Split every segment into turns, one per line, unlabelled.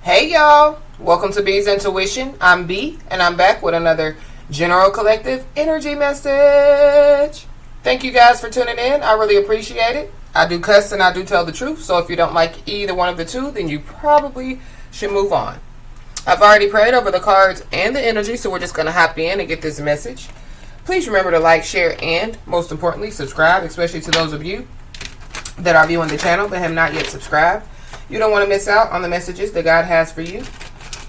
Hey y'all, welcome to B's Intuition. I'm B and I'm back with another General Collective Energy message. Thank you guys for tuning in. I really appreciate it. I do cuss and I do tell the truth, so if you don't like either one of the two, then you probably should move on. I've already prayed over the cards and the energy, so we're just going to hop in and get this message. Please remember to like, share, and most importantly, subscribe, especially to those of you that are viewing the channel but have not yet subscribed. You don't want to miss out on the messages that God has for you.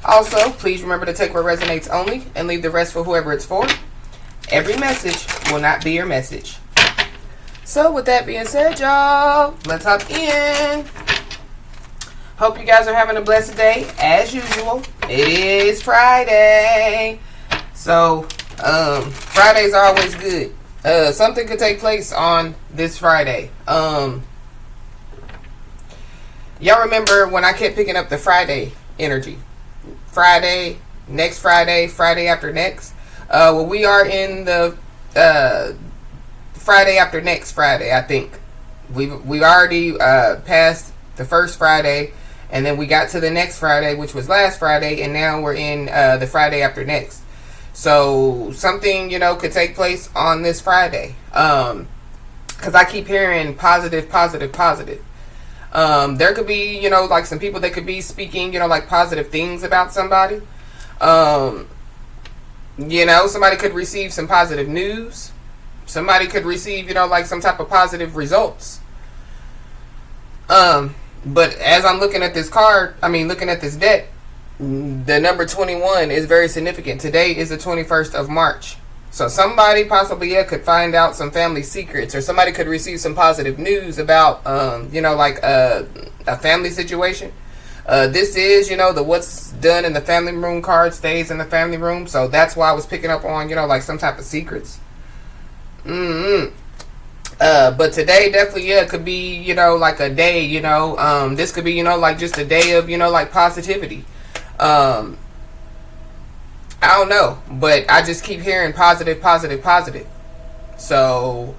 Also, please remember to take what resonates only and leave the rest for whoever it's for. Every message will not be your message. So with that being said, y'all, let's hop in. Hope you guys are having a blessed day as usual. It is Friday. So, Fridays are always good. Something could take place on this Friday. Y'all remember when I kept picking up the Friday energy? Friday, next Friday, Friday after next. Well, we are in the Friday after next Friday, I think. We already passed the first Friday, and then we got to the next Friday, which was last Friday, and now we're in the Friday after next. So something, could take place on this Friday. Because I keep hearing positive, positive, positive. There could be, like some people that could be speaking, like positive things about somebody. Somebody could receive some positive news. Somebody could receive, like some type of positive results. But as I'm looking at this card, looking at this deck, the number 21 is very significant. Today is the 21st of March. So somebody possibly could find out some family secrets, or somebody could receive some positive news about, a family situation. This is, the what's done in the family room card stays in the family room. So that's why I was picking up on, like some type of secrets. But today definitely, could be, like a day, this could be, like just a day of, like positivity. I don't know, but I just keep hearing positive, positive, positive. So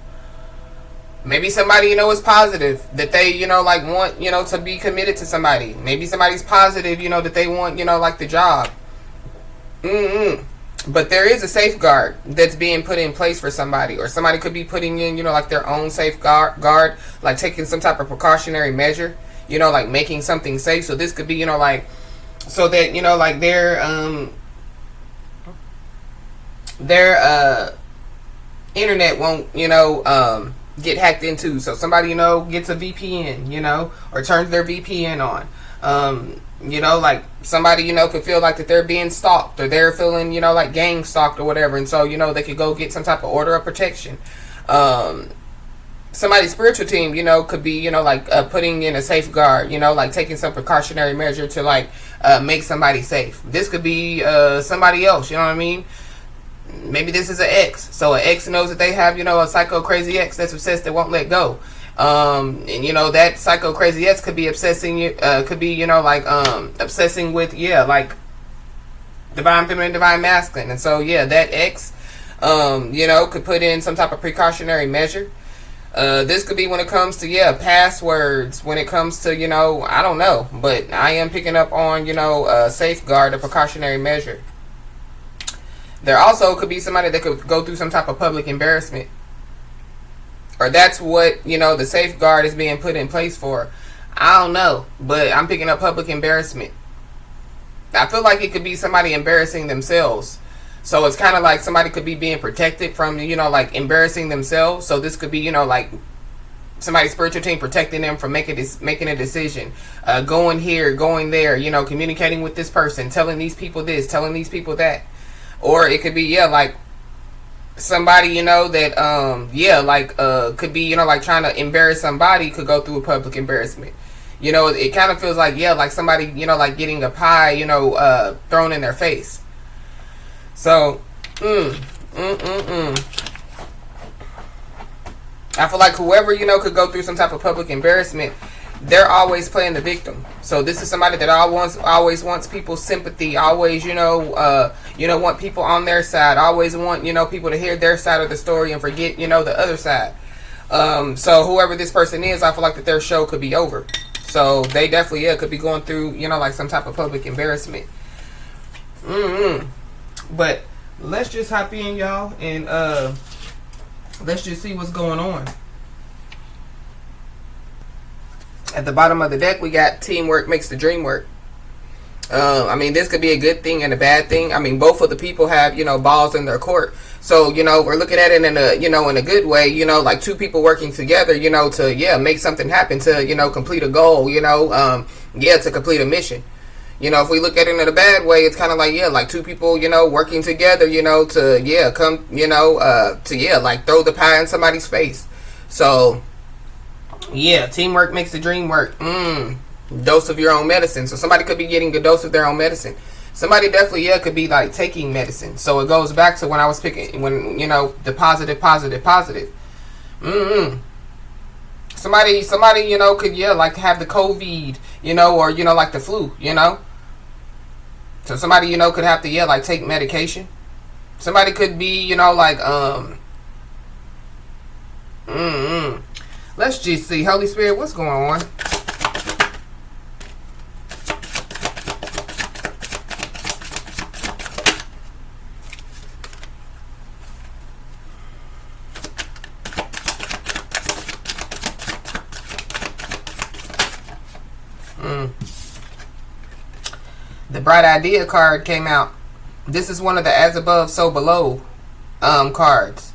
maybe somebody, is positive that they, like want, to be committed to somebody. Maybe somebody's positive, that they want, like the job. But there is a safeguard that's being put in place for somebody, or somebody could be putting in, like their own safeguard, like taking some type of precautionary measure, like making something safe. So this could be, like, so that, like their internet won't, get hacked into. So somebody, gets a VPN, or turns their VPN on. Like somebody, could feel like that they're being stalked, or they're feeling, like gang stalked or whatever. And so, they could go get some type of order of protection. Somebody's spiritual team, could be, like putting in a safeguard, like taking some precautionary measure to like make somebody safe. This could be somebody else, you know what I mean? Maybe this is an ex. So an ex knows that they have, a psycho crazy ex that's obsessed that won't let go. And that psycho crazy ex could be obsessing, obsessing with, like divine feminine, divine masculine. And so, that ex, could put in some type of precautionary measure. This could be when it comes to, passwords, when it comes to, I don't know, but I am picking up on, a safeguard, a precautionary measure. There also could be somebody that could go through some type of public embarrassment. Or that's what, the safeguard is being put in place for. I don't know, but I'm picking up public embarrassment. I feel like it could be somebody embarrassing themselves. So it's kind of like somebody could be being protected from, like embarrassing themselves. So this could be, like somebody's spiritual team protecting them from making a decision. Going here, going there, communicating with this person, telling these people this, telling these people that. Or it could be, like somebody, that, could be, like trying to embarrass somebody, could go through a public embarrassment. It kind of feels like, like somebody, like getting a pie, thrown in their face. So, I feel like whoever, could go through some type of public embarrassment, they're always playing the victim. So this is somebody that always wants people's sympathy, always, want people on their side, always want, people to hear their side of the story and forget, the other side. So whoever this person is, I feel like that their show could be over. So they definitely, yeah, could be going through, you know, like some type of public embarrassment. But let's just hop in, y'all, and let's just see what's going on. At the bottom of the deck, we got teamwork makes the dream work. I mean, this could be a good thing and a bad thing. I mean, both of the people have, you know, balls in their court. So, you know, we're looking at it in a, you know, in a good way, you know, like two people working together, you know, to, yeah, make something happen, to, you know, complete a goal, you know, yeah, to complete a mission. You know, if we look at it in a bad way, it's kind of like, yeah, like two people, you know, working together, you know, to, yeah, come, you know, to, yeah, like throw the pie in somebody's face. So, yeah, teamwork makes the dream work. Dose of your own medicine. So somebody could be getting a dose of their own medicine. Somebody definitely, yeah, could be like taking medicine. So it goes back to when I was picking, when, you know, the positive. Somebody, you know, could, yeah, like have the COVID, you know, or, you know, like the flu, you know. So somebody, you know, could have to, yeah, like take medication. Somebody could be, you know, like, let's just see. Holy Spirit, what's going on? The Bright Idea card came out. This is one of the as above, so below cards.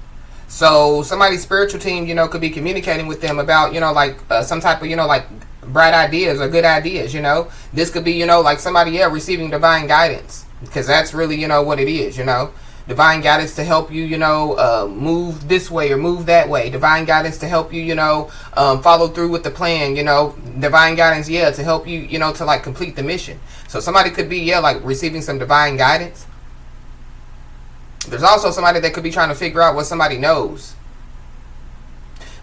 So somebody's spiritual team, you know, could be communicating with them about, you know, like some type of, you know, like bright ideas or good ideas, you know. This could be, you know, like somebody, yeah, receiving divine guidance. Because that's really, you know, what it is, you know. Divine guidance to help you, you know, move this way or move that way. Divine guidance to help you, you know, follow through with the plan, you know. Divine guidance, yeah, to help you, you know, to like complete the mission. So somebody could be, yeah, like receiving some divine guidance. There's also somebody that could be trying to figure out what somebody knows.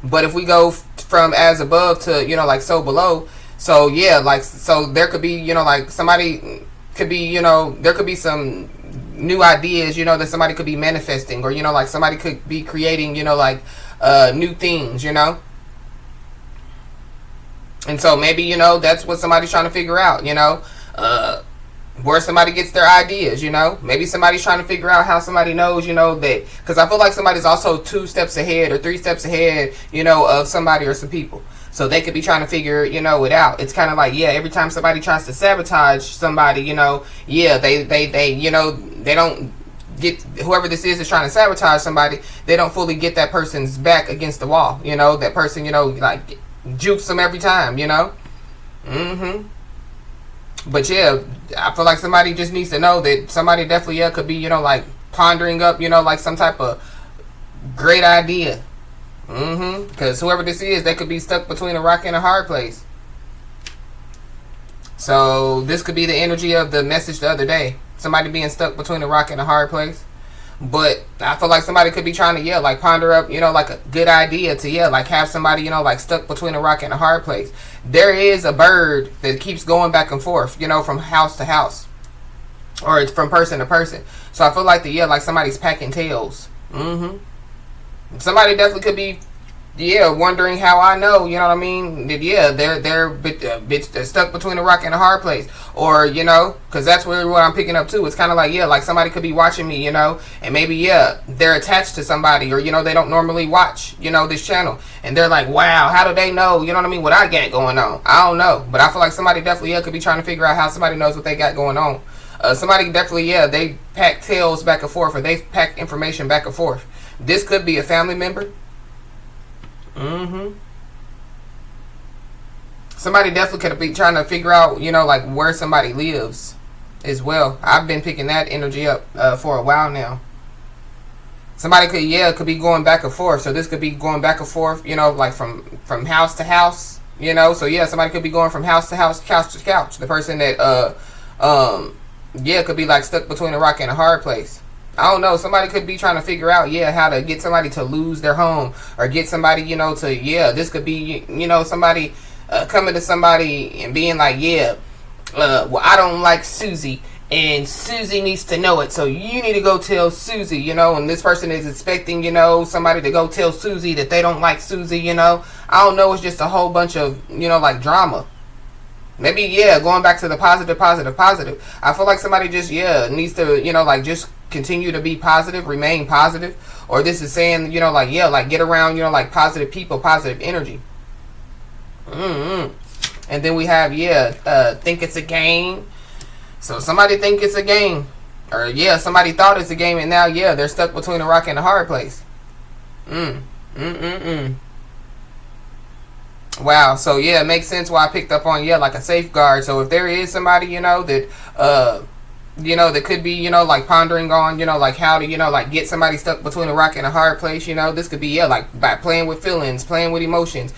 But if we go from as above to, you know, like so below, so yeah, like, so there could be, you know, like somebody could be, you know, there could be some new ideas, you know, that somebody could be manifesting, or, you know, like somebody could be creating, you know, like new things, you know. And so maybe, you know, that's what somebody's trying to figure out, you know, where somebody gets their ideas, you know. Maybe somebody's trying to figure out how somebody knows, you know, that, because I feel like somebody's also 2 steps ahead or 3 steps ahead, you know, of somebody or some people. So they could be trying to figure, you know, it out. It's kind of like, yeah, every time somebody tries to sabotage somebody, you know, yeah, they you know, they don't get, whoever this is trying to sabotage somebody, they don't fully get that person's back against the wall, you know. That person, you know, like jukes them every time, you know. But yeah, I feel like somebody just needs to know that somebody definitely, yeah, could be, you know, like pondering up, you know, like some type of great idea. Because whoever this is, they could be stuck between a rock and a hard place. So this could be the energy of the message the other day. Somebody being stuck between a rock and a hard place. But I feel like somebody could be trying to, yeah, like ponder up, you know, like a good idea to, yeah, like have somebody, you know, like stuck between a rock and a hard place. There is a bird that keeps going back and forth, you know, from house to house. Or it's from person to person. So I feel like yeah, like somebody's packing tails. Somebody definitely could be, yeah, wondering how I know, you know what I mean? That, yeah, they're stuck between a rock and a hard place. Or, you know, because that's what I'm picking up too. It's kind of like, yeah, like somebody could be watching me, you know, and maybe, yeah, they're attached to somebody, or, you know, they don't normally watch, you know, this channel. And they're like, wow, how do they know, you know what I mean, what I got going on? I don't know. But I feel like somebody definitely, yeah, could be trying to figure out how somebody knows what they got going on. Somebody definitely, yeah, they pack tails back and forth, or they pack information back and forth. This could be a family member. Somebody definitely could be trying to figure out, you know, like where somebody lives as well. I've been picking that energy up for a while now. Somebody could, yeah, could be going back and forth. So this could be going back and forth, you know, like from house to house, you know. So yeah, somebody could be going from house to house, couch to couch. The person that yeah, could be like stuck between a rock and a hard place. I don't know. Somebody could be trying to figure out, yeah, how to get somebody to lose their home, or get somebody, you know, to, yeah, this could be, you know, somebody coming to somebody and being like, yeah, well, I don't like Susie, and Susie needs to know it, so you need to go tell Susie, you know. And this person is expecting, you know, somebody to go tell Susie that they don't like Susie, you know. I don't know. It's just a whole bunch of, you know, like drama. Maybe, yeah, going back to the positive. I feel like somebody just, yeah, needs to, you know, like, just continue to be positive, remain positive. Or this is saying, you know, like, yeah, like, get around, you know, like, positive people, positive energy. And then we have, yeah, think it's a game. So somebody think it's a game. Or, yeah, somebody thought it's a game, and now, yeah, they're stuck between a rock and a hard place. Wow. So yeah, it makes sense why I picked up on, yeah, like a safeguard. So if there is somebody, you know, that you know, that could be, you know, like pondering on, you know, like how to, you know, like get somebody stuck between a rock and a hard place, you know, this could be, yeah, like by playing with feelings, playing with emotions,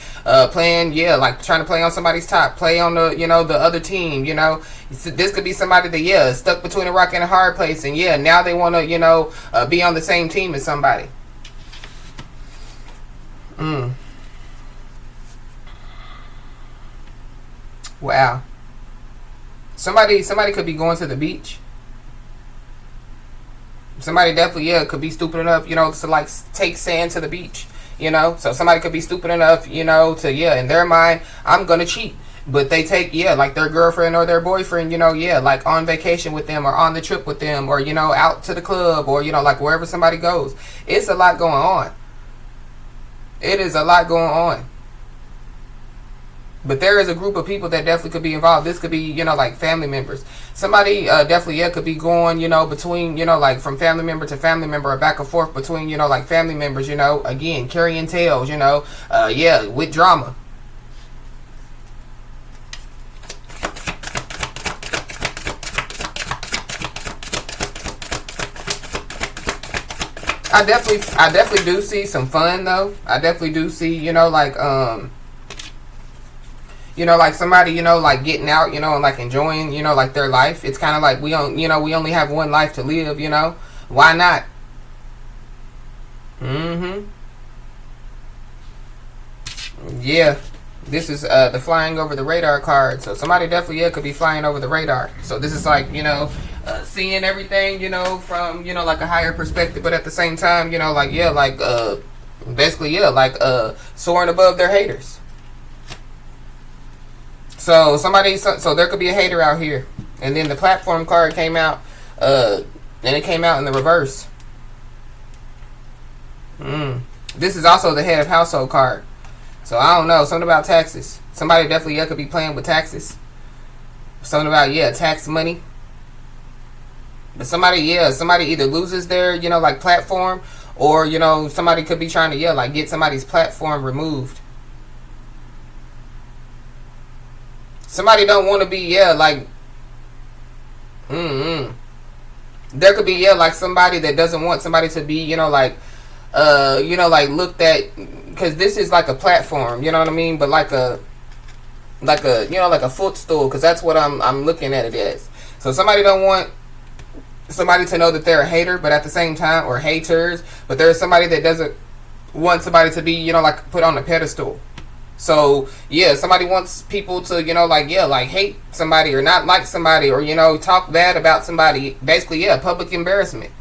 playing, yeah, like trying to play on somebody's top, play on the, you know, the other team, you know. This could be somebody that, yeah, is stuck between a rock and a hard place, and yeah, now they want to, you know, be on the same team as somebody. Wow. Somebody could be going to the beach. Somebody definitely, yeah, could be stupid enough, you know, to like take sand to the beach, you know. So somebody could be stupid enough, you know, to, yeah, in their mind, I'm gonna cheat. But they take, yeah, like their girlfriend or their boyfriend, you know, yeah, like on vacation with them or on the trip with them, or, you know, out to the club, or, you know, like wherever somebody goes. It's a lot going on. It is a lot going on. But there is a group of people that definitely could be involved. This could be, you know, like family members. Somebody definitely, yeah, could be going, you know, between, you know, like from family member to family member, or back and forth between, you know, like family members, you know, again, carrying tales, you know, yeah, with drama. I definitely do see some fun though. I definitely do see, you know, like, you know, like somebody, you know, like getting out, you know, and like enjoying, you know, like their life. It's kind of like we only have one life to live, you know. Why not? Yeah. This is the flying over the radar card. So somebody definitely, yeah, could be flying over the radar. So this is like, you know, seeing everything, you know, from, you know, like a higher perspective, but at the same time, you know, like, yeah, like basically, yeah, like soaring above their haters. So so there could be a hater out here. And then the platform card came out, and it came out in the reverse. This is also the head of household card. So I don't know, something about taxes. Somebody definitely, yeah, could be playing with taxes. Something about, yeah, tax money. But somebody either loses their, you know, like platform, or, you know, somebody could be trying to, yeah, like get somebody's platform removed. Somebody don't want to be, yeah, like, there could be, yeah, like somebody that doesn't want somebody to be, you know, like, looked at, because this is like a platform, you know what I mean? But like a, you know, like a footstool, because that's what I'm looking at it as. So somebody don't want somebody to know that they're a hater, but at the same time, or haters, but there's somebody that doesn't want somebody to be, you know, like put on a pedestal. So, yeah, somebody wants people to, you know, like, yeah, like hate somebody or not like somebody, or, you know, talk bad about somebody. Basically, yeah, public embarrassment.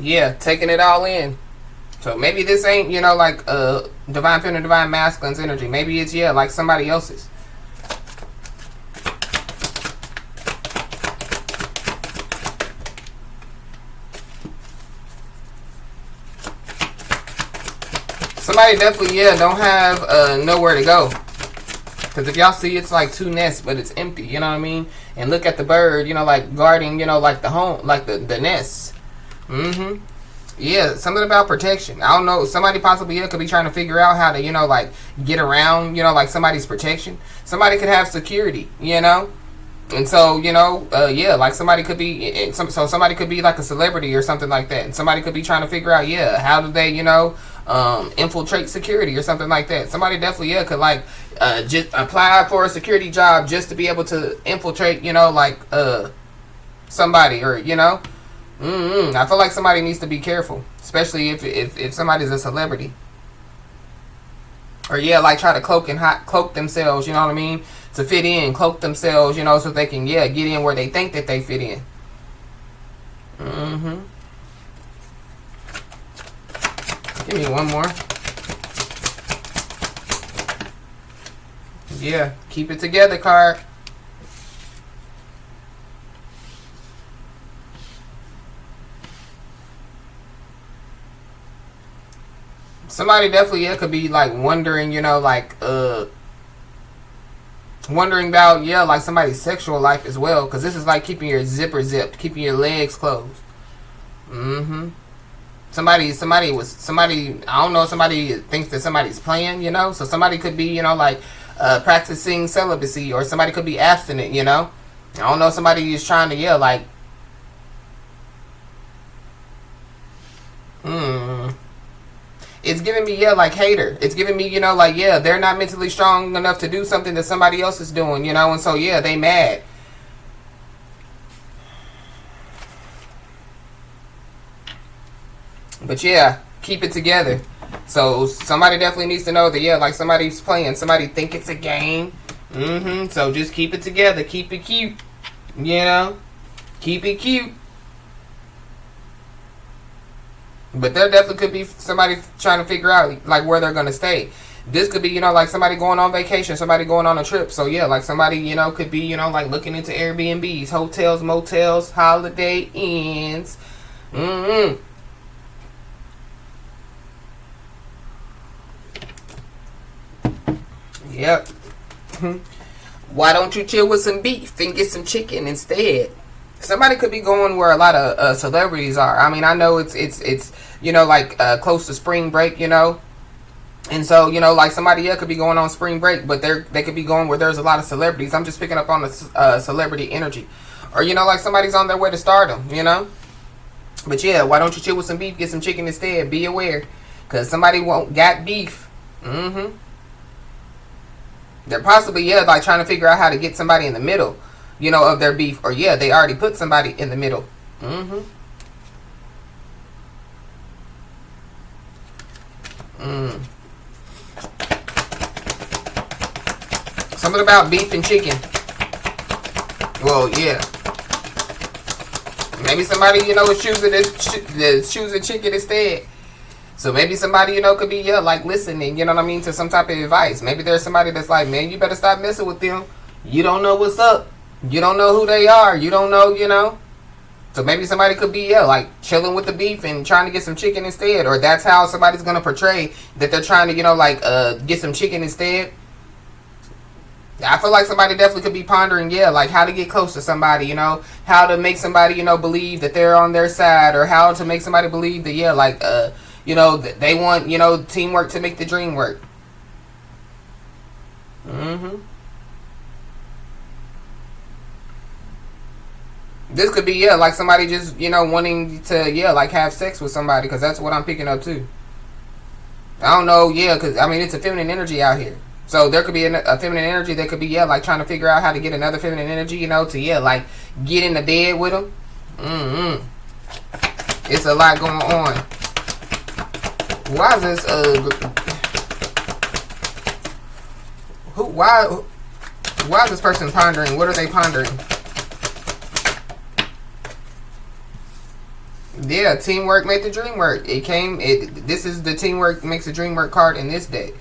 Yeah, taking it all in. So maybe this ain't, you know, like divine feminine, divine masculine's energy. Maybe it's, yeah, like somebody else's. Somebody definitely, yeah, don't have nowhere to go. Because if y'all see, it's like two nests, but it's empty, you know what I mean? And look at the bird, you know, like guarding, you know, like the home, like the nests. Yeah, something about protection. I don't know. Somebody possibly, yeah, could be trying to figure out how to, you know, like get around, you know, like somebody's protection. Somebody could have security, you know? And so, you know, yeah, like somebody could be, so somebody could be like a celebrity or something like that. And somebody could be trying to figure out, yeah, how do they, you know, infiltrate security or something like that. Somebody definitely, yeah, could like just apply for a security job just to be able to infiltrate, you know, like somebody, or, you know. I feel like somebody needs to be careful, especially if somebody's a celebrity. Or, yeah, like try to cloak themselves, you know what I mean? To fit in, cloak themselves, you know, so they can, yeah, get in where they think that they fit in. Give me one more. Yeah, keep it together card. Somebody definitely, yeah, could be like wondering, like wondering about, yeah, like somebody's sexual life as well, because this is like keeping your zipper zipped, keeping your legs closed. Mm-hmm. Somebody, I don't know, somebody thinks that somebody's playing, so somebody could be, like practicing celibacy, or somebody could be abstinent, I don't know, somebody is trying to, yeah, like, it's giving me, yeah, like hater. It's giving me, like, yeah, they're not mentally strong enough to do something that somebody else is doing, and so, yeah, they mad. But yeah, keep it together. So somebody definitely needs to know that, yeah, like somebody's playing. Somebody think it's a game. So just keep it together. Keep it cute. Keep it cute. But there definitely could be somebody trying to figure out like where they're gonna stay. This could be, like somebody going on vacation, somebody going on a trip. So yeah, like somebody, could be, like looking into Airbnbs, hotels, motels, holiday inns. Yep. Why don't you chill with some beef and get some chicken instead? Somebody could be going where a lot of celebrities are. I mean, I know it's like close to spring break, and so like somebody else could be going on spring break, but they could be going where there's a lot of celebrities. I'm just picking up on the celebrity energy, or like somebody's on their way to stardom, But yeah, why don't you chill with some beef, get some chicken instead? Be aware, cause somebody got beef. They're possibly, yeah, like trying to figure out how to get somebody in the middle, of their beef. Or, yeah, they already put somebody in the middle. Something about beef and chicken. Well, yeah. Maybe somebody, is choosing chicken instead. So maybe somebody, could be, yeah, like listening, to some type of advice. Maybe there's somebody that's like, man, you better stop messing with them. You don't know what's up. You don't know who they are. You don't know. So maybe somebody could be, yeah, like chilling with the beef and trying to get some chicken instead. Or that's how somebody's going to portray that they're trying to, get some chicken instead. I feel like somebody definitely could be pondering, yeah, like how to get close to somebody, how to make somebody, believe that they're on their side, or how to make somebody believe that, yeah, like, they want, teamwork to make the dream work. This could be, yeah, like somebody just, wanting to, yeah, like have sex with somebody, because that's what I'm picking up too. I don't know, yeah, because, I mean, it's a feminine energy out here. So there could be a feminine energy that could be, yeah, like trying to figure out how to get another feminine energy, to, yeah, like get in the bed with them. It's a lot going on. Why is this, why is this person pondering? What are they pondering? Yeah, teamwork made the dream work. This is the teamwork makes the dream work card in this deck.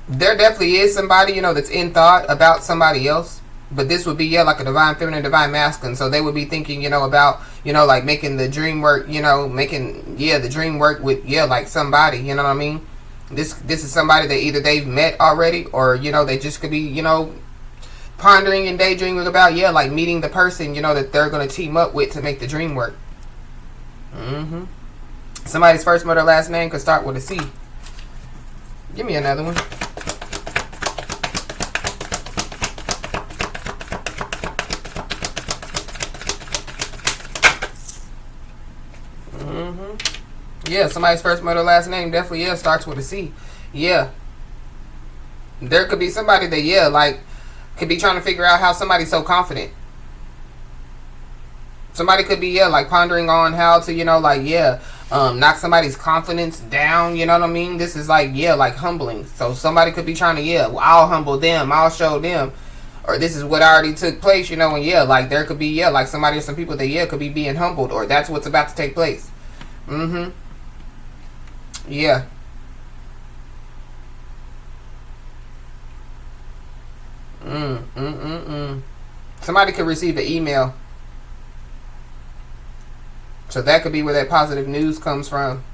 There definitely is somebody, that's in thought about somebody else. But this would be, yeah, like a divine feminine, divine masculine. So they would be thinking, about, like making the dream work, making, yeah, the dream work with, yeah, like somebody, you know what I mean? This is somebody that either they've met already, or, they just could be, pondering and daydreaming about, yeah, like meeting the person, that they're going to team up with to make the dream work. Somebody's first, middle, last name could start with a C. Give me another one. Yeah, somebody's first, middle, last name definitely, yeah, starts with a C. Yeah. There could be somebody that, yeah, like, could be trying to figure out how somebody's so confident. Somebody could be, yeah, like pondering on how to, like, yeah, knock somebody's confidence down, you know what I mean? This is like, yeah, like humbling. So somebody could be trying to, yeah, well, I'll humble them, I'll show them. Or this is what already took place, and yeah, like there could be, yeah, like somebody or some people that, yeah, could be being humbled, or that's what's about to take place. Yeah. Somebody could receive an email. So that could be where that positive news comes from.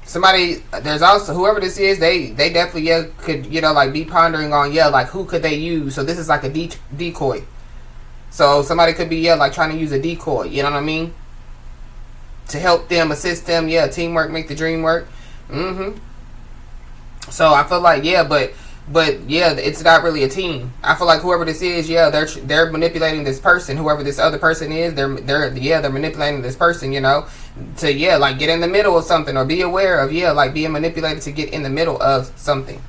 Somebody, there's also, whoever this is, they definitely could, like be pondering on, like who could they use. So this is like a decoy. So somebody could be, like trying to use a decoy, you know what I mean? To help them, assist them, teamwork, make the dream work. So I feel like, but it's not really a team. I feel like whoever this is, they're manipulating this person. Whoever this other person is, they're manipulating this person, to like get in the middle of something, or be aware of like being manipulated to get in the middle of something.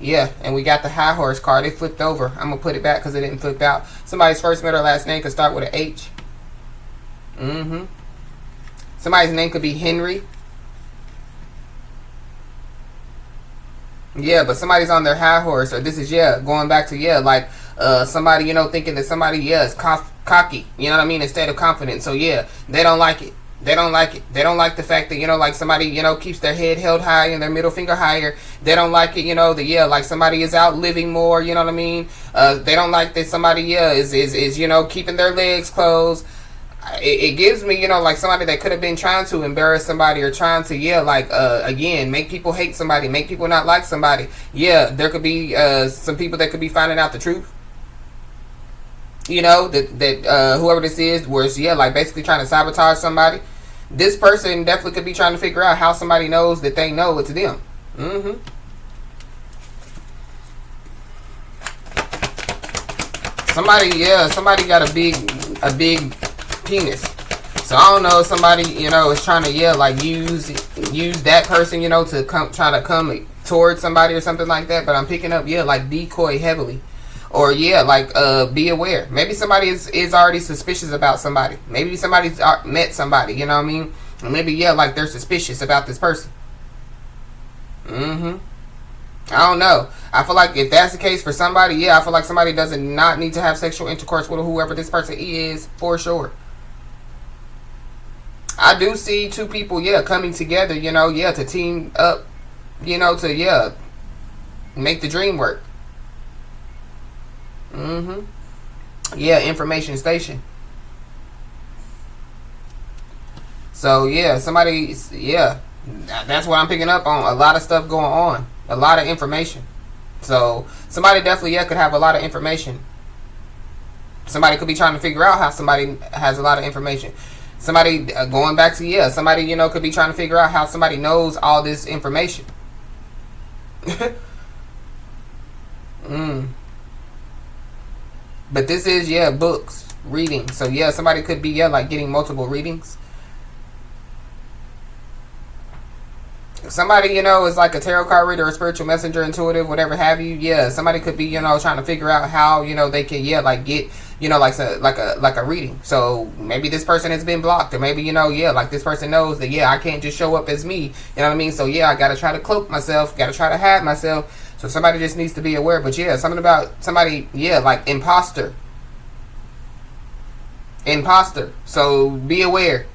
And we got the high horse card. It flipped over. I'm gonna put it back because it didn't flip out. Somebody's first, middle, or last name could start with an H. Somebody's name could be Henry. But somebody's on their high horse, or this is going back to like somebody thinking that somebody is cocky, you know what I mean, instead of confident. So they don't like it. They don't like it. They don't like the fact that like somebody keeps their head held high and their middle finger higher. They don't like it, that like somebody is out living more, you know what I mean. They don't like that somebody is keeping their legs closed. It gives me, like somebody that could have been trying to embarrass somebody, or trying to, again, make people hate somebody, make people not like somebody. There could be some people that could be finding out the truth. That whoever this is was, like basically trying to sabotage somebody. This person definitely could be trying to figure out how somebody knows that they know it's them. Somebody got a big penis. So I don't know if somebody, is trying to, like use that person, to try to come towards somebody or something like that. But I'm picking up, like decoy heavily. Or like be aware. Maybe somebody is already suspicious about somebody. Maybe somebody's met somebody, you know what I mean? Or maybe like they're suspicious about this person. I don't know. I feel like if that's the case for somebody, I feel like somebody does not need to have sexual intercourse with whoever this person is, for sure. I do see two people, coming together, to team up, to, make the dream work. Information station. So, somebody, that's what I'm picking up on. A lot of stuff going on. A lot of information. So, somebody definitely, could have a lot of information. Somebody could be trying to figure out how somebody has a lot of information. Somebody, going back to, somebody, could be trying to figure out how somebody knows all this information. But this is, books, reading. So, somebody could be, like getting multiple readings. Somebody, is like a tarot card reader, a spiritual messenger, intuitive, whatever have you. Somebody could be, trying to figure out how, they can, like get, like a reading. So maybe this person has been blocked, or maybe, like this person knows that, I can't just show up as me. You know what I mean? So I got to try to cloak myself, got to try to hide myself. So somebody just needs to be aware. But something about somebody, like imposter. So be aware.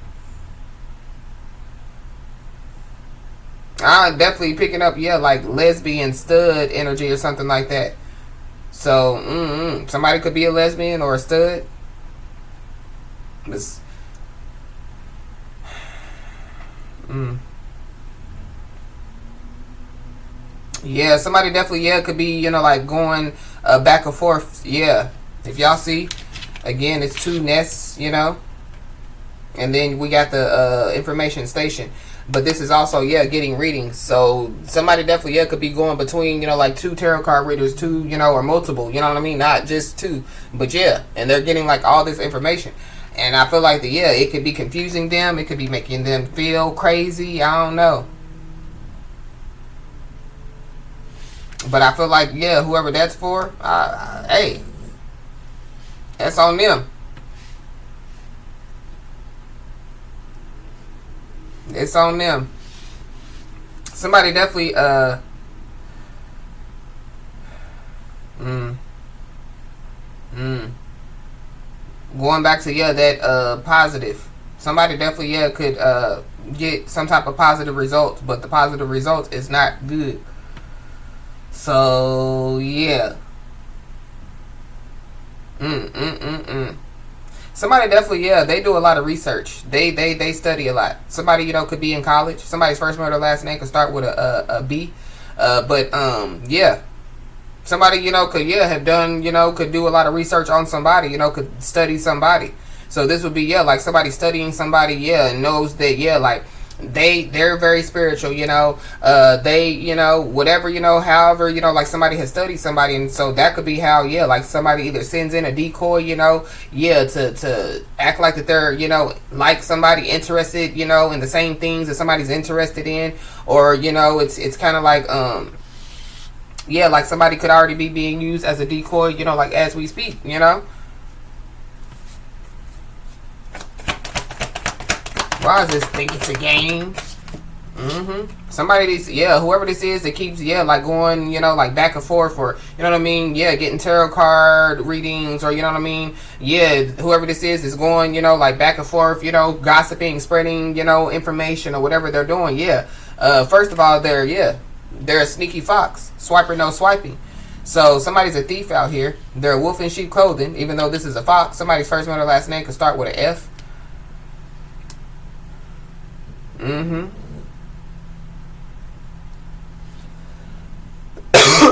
I'm definitely picking up, like lesbian stud energy or something like that. So, somebody could be a lesbian or a stud. Somebody definitely, could be, like going back and forth. If y'all see, again, it's two nests, and then we got the information station. But this is also, getting readings. So somebody definitely, could be going between, like two tarot card readers, two, or multiple, you know what I mean? Not just two, but and they're getting like all this information. And I feel like it could be confusing them. It could be making them feel crazy. I don't know. But I feel like, whoever that's for, hey, that's on them. It's on them. Somebody definitely, going back to, that, positive. Somebody definitely, could, get some type of positive results, but the positive result is not good. So yeah. Mm. Somebody definitely, yeah, they do a lot of research. They study a lot. Somebody, could be in college. Somebody's first name or last name could start with a B. But yeah. Somebody, could, have done, could do a lot of research on somebody, could study somebody. So this would be, like somebody studying somebody, and knows that, like, they're very spiritual, they, whatever, however, like somebody has studied somebody, and so that could be how, like somebody either sends in a decoy, to act like that they're, like somebody interested, in the same things that somebody's interested in, or, it's kind of like, like somebody could already be being used as a decoy, like as we speak, Why is this think it's a game? Somebody, whoever this is that keeps, like going, like back and forth, or, getting tarot card readings, or, whoever this is going, like back and forth, gossiping, spreading, information, or whatever they're doing, first of all, they're a sneaky fox. Swiper, no swiping. So somebody's a thief out here. They're a wolf in sheep clothing, even though this is a fox. Somebody's first name or last name could start with an F.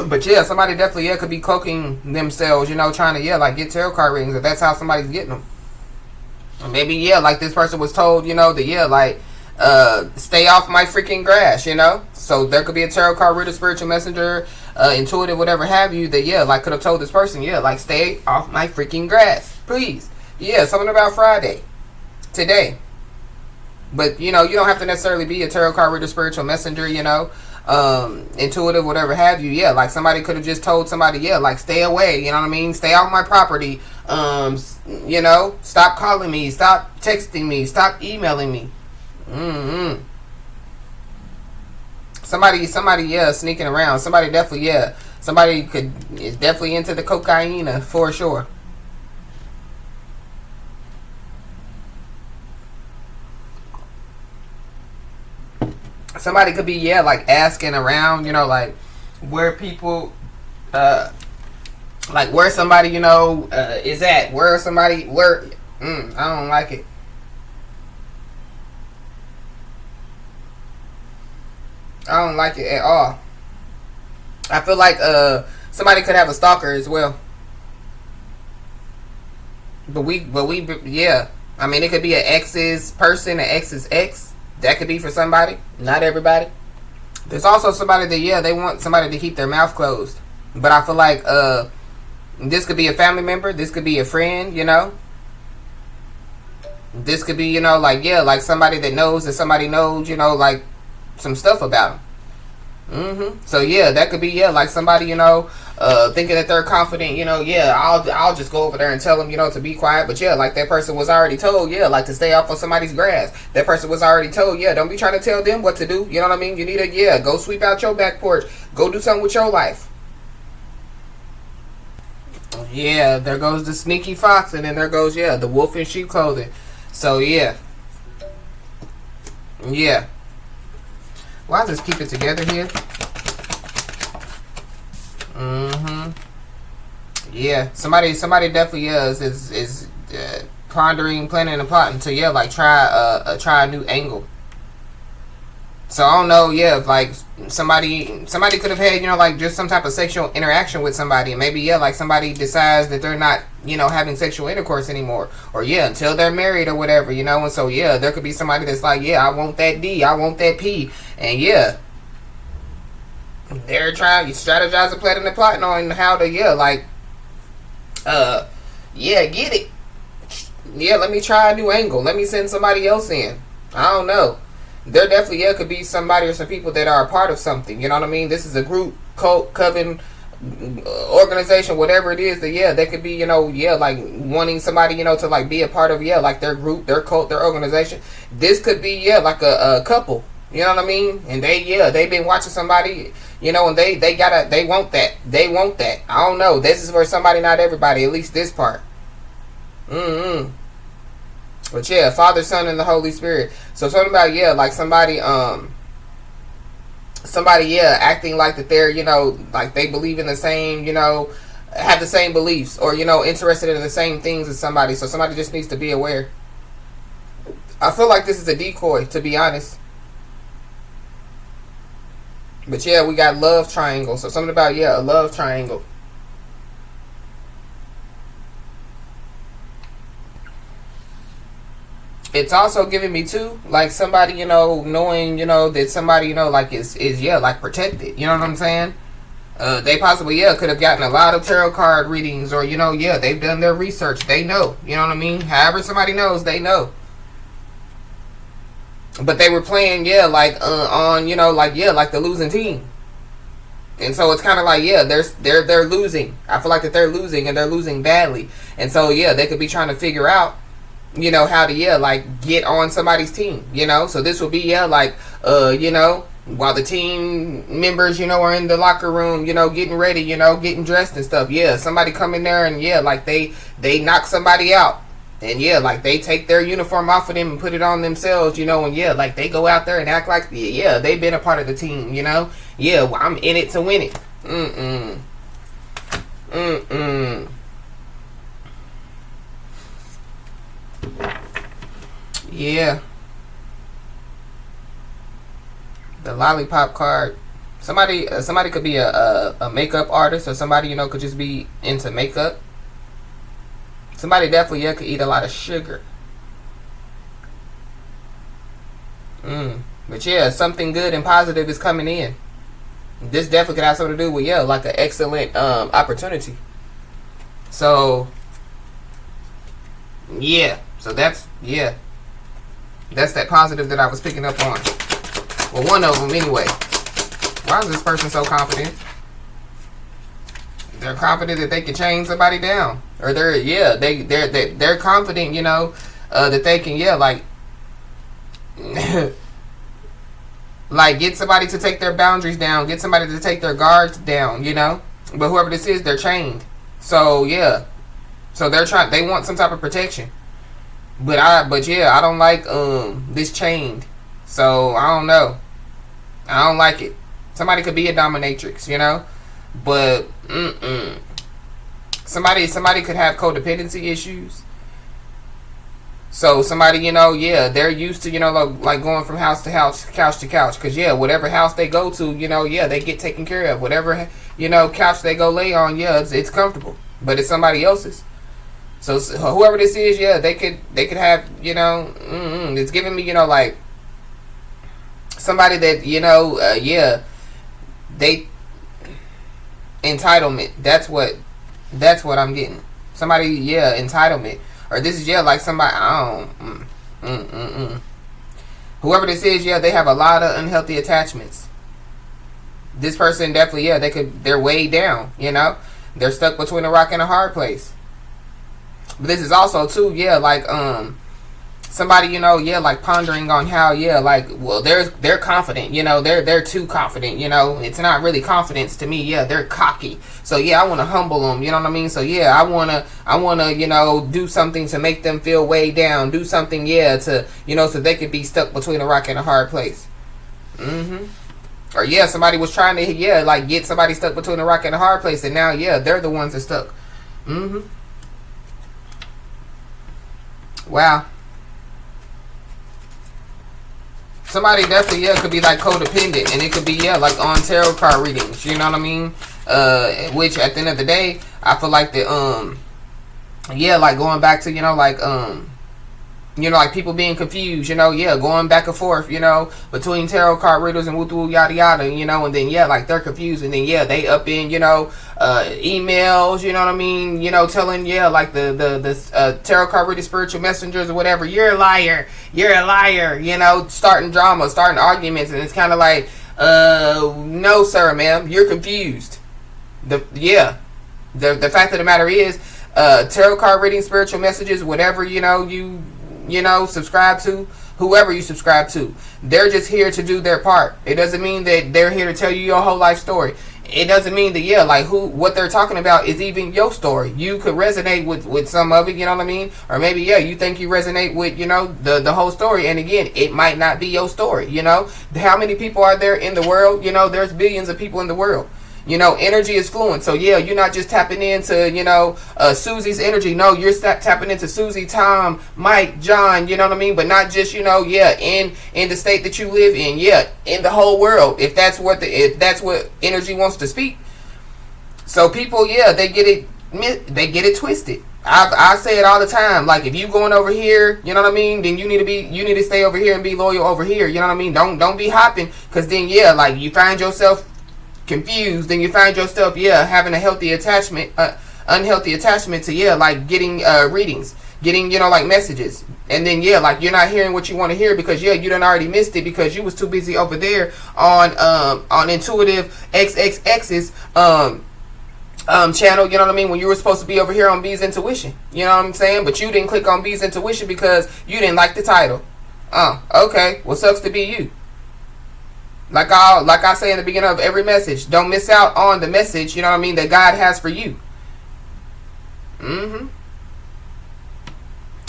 But somebody definitely could be cloaking themselves, trying to like get tarot card readings, if that's how somebody's getting them. Or maybe like this person was told, that like stay off my freaking grass, So there could be a tarot card reader, spiritual messenger, intuitive, whatever have you, that like could have told this person, like stay off my freaking grass, please. Something about Friday, today. But you don't have to necessarily be a tarot card reader, spiritual messenger, intuitive, whatever have you. Like somebody could have just told somebody, like stay away, stay off my property, stop calling me, stop texting me, stop emailing me. Somebody, sneaking around. Somebody definitely, somebody is definitely into the cocaine for sure. Somebody could be, like asking around, like where people, like where somebody, is at. Where somebody, I don't like it. I don't like it at all. I feel like somebody could have a stalker as well. But I mean, it could be an ex's person, an ex's ex. That could be for somebody. Not everybody. There's also somebody that, they want somebody to keep their mouth closed. But I feel like this could be a family member. This could be a friend, This could be, like somebody that knows that somebody knows, like some stuff about them. So that could be like somebody, thinking that they're confident, I'll just go over there and tell them, to be quiet. But like that person was already told, like to stay off of somebody's grass. That person was already told, don't be trying to tell them what to do. You know what I mean? You need to, go sweep out your back porch. Go do something with your life. There goes the sneaky fox, and then there goes, the wolf in sheep clothing. So Why does this keep it together here? Somebody definitely is pondering, planning, and plotting to like try a new angle. So I don't know, if like somebody could have had, like just some type of sexual interaction with somebody, and maybe like somebody decides that they're not, having sexual intercourse anymore, or until they're married or whatever, and so there could be somebody that's like, I want that D, I want that P, and they're trying, strategizing, planning, and plotting on how to get it. Let me try a new angle. Let me send somebody else in. I don't know. There definitely could be somebody or some people that are a part of something. You know what I mean? This is a group, cult, coven, organization, whatever it is. That they could be, like wanting somebody, to like be a part of, like their group, their cult, their organization. This could be, like a couple. You know what I mean? And they've been watching somebody, and they want that. They want that. I don't know. This is for somebody, not everybody. At least this part. But Father, Son, and the Holy Spirit. So something about like somebody somebody, yeah, acting like that they're, like they believe in the same, have the same beliefs, or, interested in the same things as somebody. So somebody just needs to be aware. I feel like this is a decoy, to be honest. But yeah, we got love triangle. So something about, yeah, a love triangle. It's also giving me too, like somebody, knowing, that somebody, like is yeah, like protected. You know what I'm saying? They possibly, yeah, could have gotten a lot of tarot card readings, or, yeah, they've done their research. They know. You know what I mean? However somebody knows, they know. But they were playing, yeah, like on, like, yeah, like the losing team. And so it's kind of like, yeah, they're losing. I feel like that they're losing, and they're losing badly. And so, yeah, they could be trying to figure out, how to, yeah, like get on somebody's team, So this will be, yeah, like, while the team members, are in the locker room, getting ready, getting dressed and stuff. Yeah, somebody come in there and, yeah, like they knock somebody out. And yeah, like they take their uniform off of them and put it on themselves, and yeah, like they go out there and act like, yeah, they've been a part of the team, Yeah, well, I'm in it to win it. Yeah. The lollipop card. Somebody could be a makeup artist, or somebody, could just be into makeup. Somebody definitely, yeah, could eat a lot of sugar. But yeah, something good and positive is coming in. This definitely could have something to do with, yeah, like an excellent opportunity. So yeah, so that's that positive that I was picking up on. Well, one of them anyway. Why is this person so confident? They're confident that they can chain somebody down, or they're confident, that they can, yeah, like like get somebody to take their boundaries down, get somebody to take their guards down, But whoever this is, they're chained. So yeah, so they want some type of protection. But yeah, I don't like this chained. So I don't know. I don't like it. Somebody could be a dominatrix, But somebody could have codependency issues. So somebody, yeah, they're used to, like going from house to house, couch to couch. Because, yeah, whatever house they go to, yeah, they get taken care of. Whatever, couch they go lay on, yeah, it's comfortable. But it's somebody else's. So whoever this is, yeah, they could have, it's giving me, like somebody that, yeah, they entitlement. That's what I'm getting. Somebody, yeah, entitlement. Or this is, yeah, like somebody, I don't, whoever this is, yeah, they have a lot of unhealthy attachments. This person definitely, yeah, they're weighed down, They're stuck between a rock and a hard place. But this is also, too, yeah, like, somebody, yeah, like pondering on how, yeah, like, well, they're confident, they're too confident, it's not really confidence to me, yeah, they're cocky. So yeah, I want to humble them, you know what I mean? So yeah, I want to, do something to make them feel weighed down, do something, yeah, to, so they could be stuck between a rock and a hard place. Or yeah, somebody was trying to, yeah, like get somebody stuck between a rock and a hard place, and now, yeah, they're the ones that stuck. Wow. Somebody definitely, yeah, could be like codependent, and it could be, yeah, like on tarot card readings, you know what I mean? Which at the end of the day, I feel like the yeah, like going back to, like people being confused, yeah, going back and forth, between tarot card readers and woo yada yada, and then yeah, like they're confused, and then yeah, they up in, emails, you know what I mean, telling, yeah, like the tarot card reader spiritual messengers or whatever, you're a liar, starting drama, starting arguments, and it's kind of like, no sir, ma'am, you're confused. The fact of the matter is, tarot card reading, spiritual messages, whatever, you subscribe to, whoever you subscribe to, they're just here to do their part. It doesn't mean that they're here to tell you your whole life story. it doesn't mean that, yeah, like what they're talking about is even your story. You could resonate with some of it, you know what I mean? Or maybe, yeah, you think you resonate with, the whole story. And again, it might not be your story, How many people are there in the world? There's billions of people in the world. Energy is fluent. So, yeah, you're not just tapping into, Susie's energy. No, you're tapping into Susie, Tom, Mike, John, you know what I mean? But not just, yeah, in the state that you live in. Yeah, in the whole world. If that's what energy wants to speak. So people, yeah, they get it twisted. I say it all the time. Like, if you going over here, you know what I mean, then you need to stay over here and be loyal over here. You know what I mean? Don't be hopping, because then, yeah, like, you find yourself confused, then you find yourself, yeah, having a unhealthy attachment to, yeah, like, getting readings, getting, like, messages, and then, yeah, like, you're not hearing what you want to hear because, yeah, you done already missed it because you was too busy over there on intuitive XXX's channel, you know what I mean, when you were supposed to be over here on B's Intuition, you know what I'm saying? But you didn't click on B's Intuition because you didn't like the title. Okay, well, sucks to be you. Like I say in the beginning of every message, don't miss out on the message, you know what I mean, that God has for you.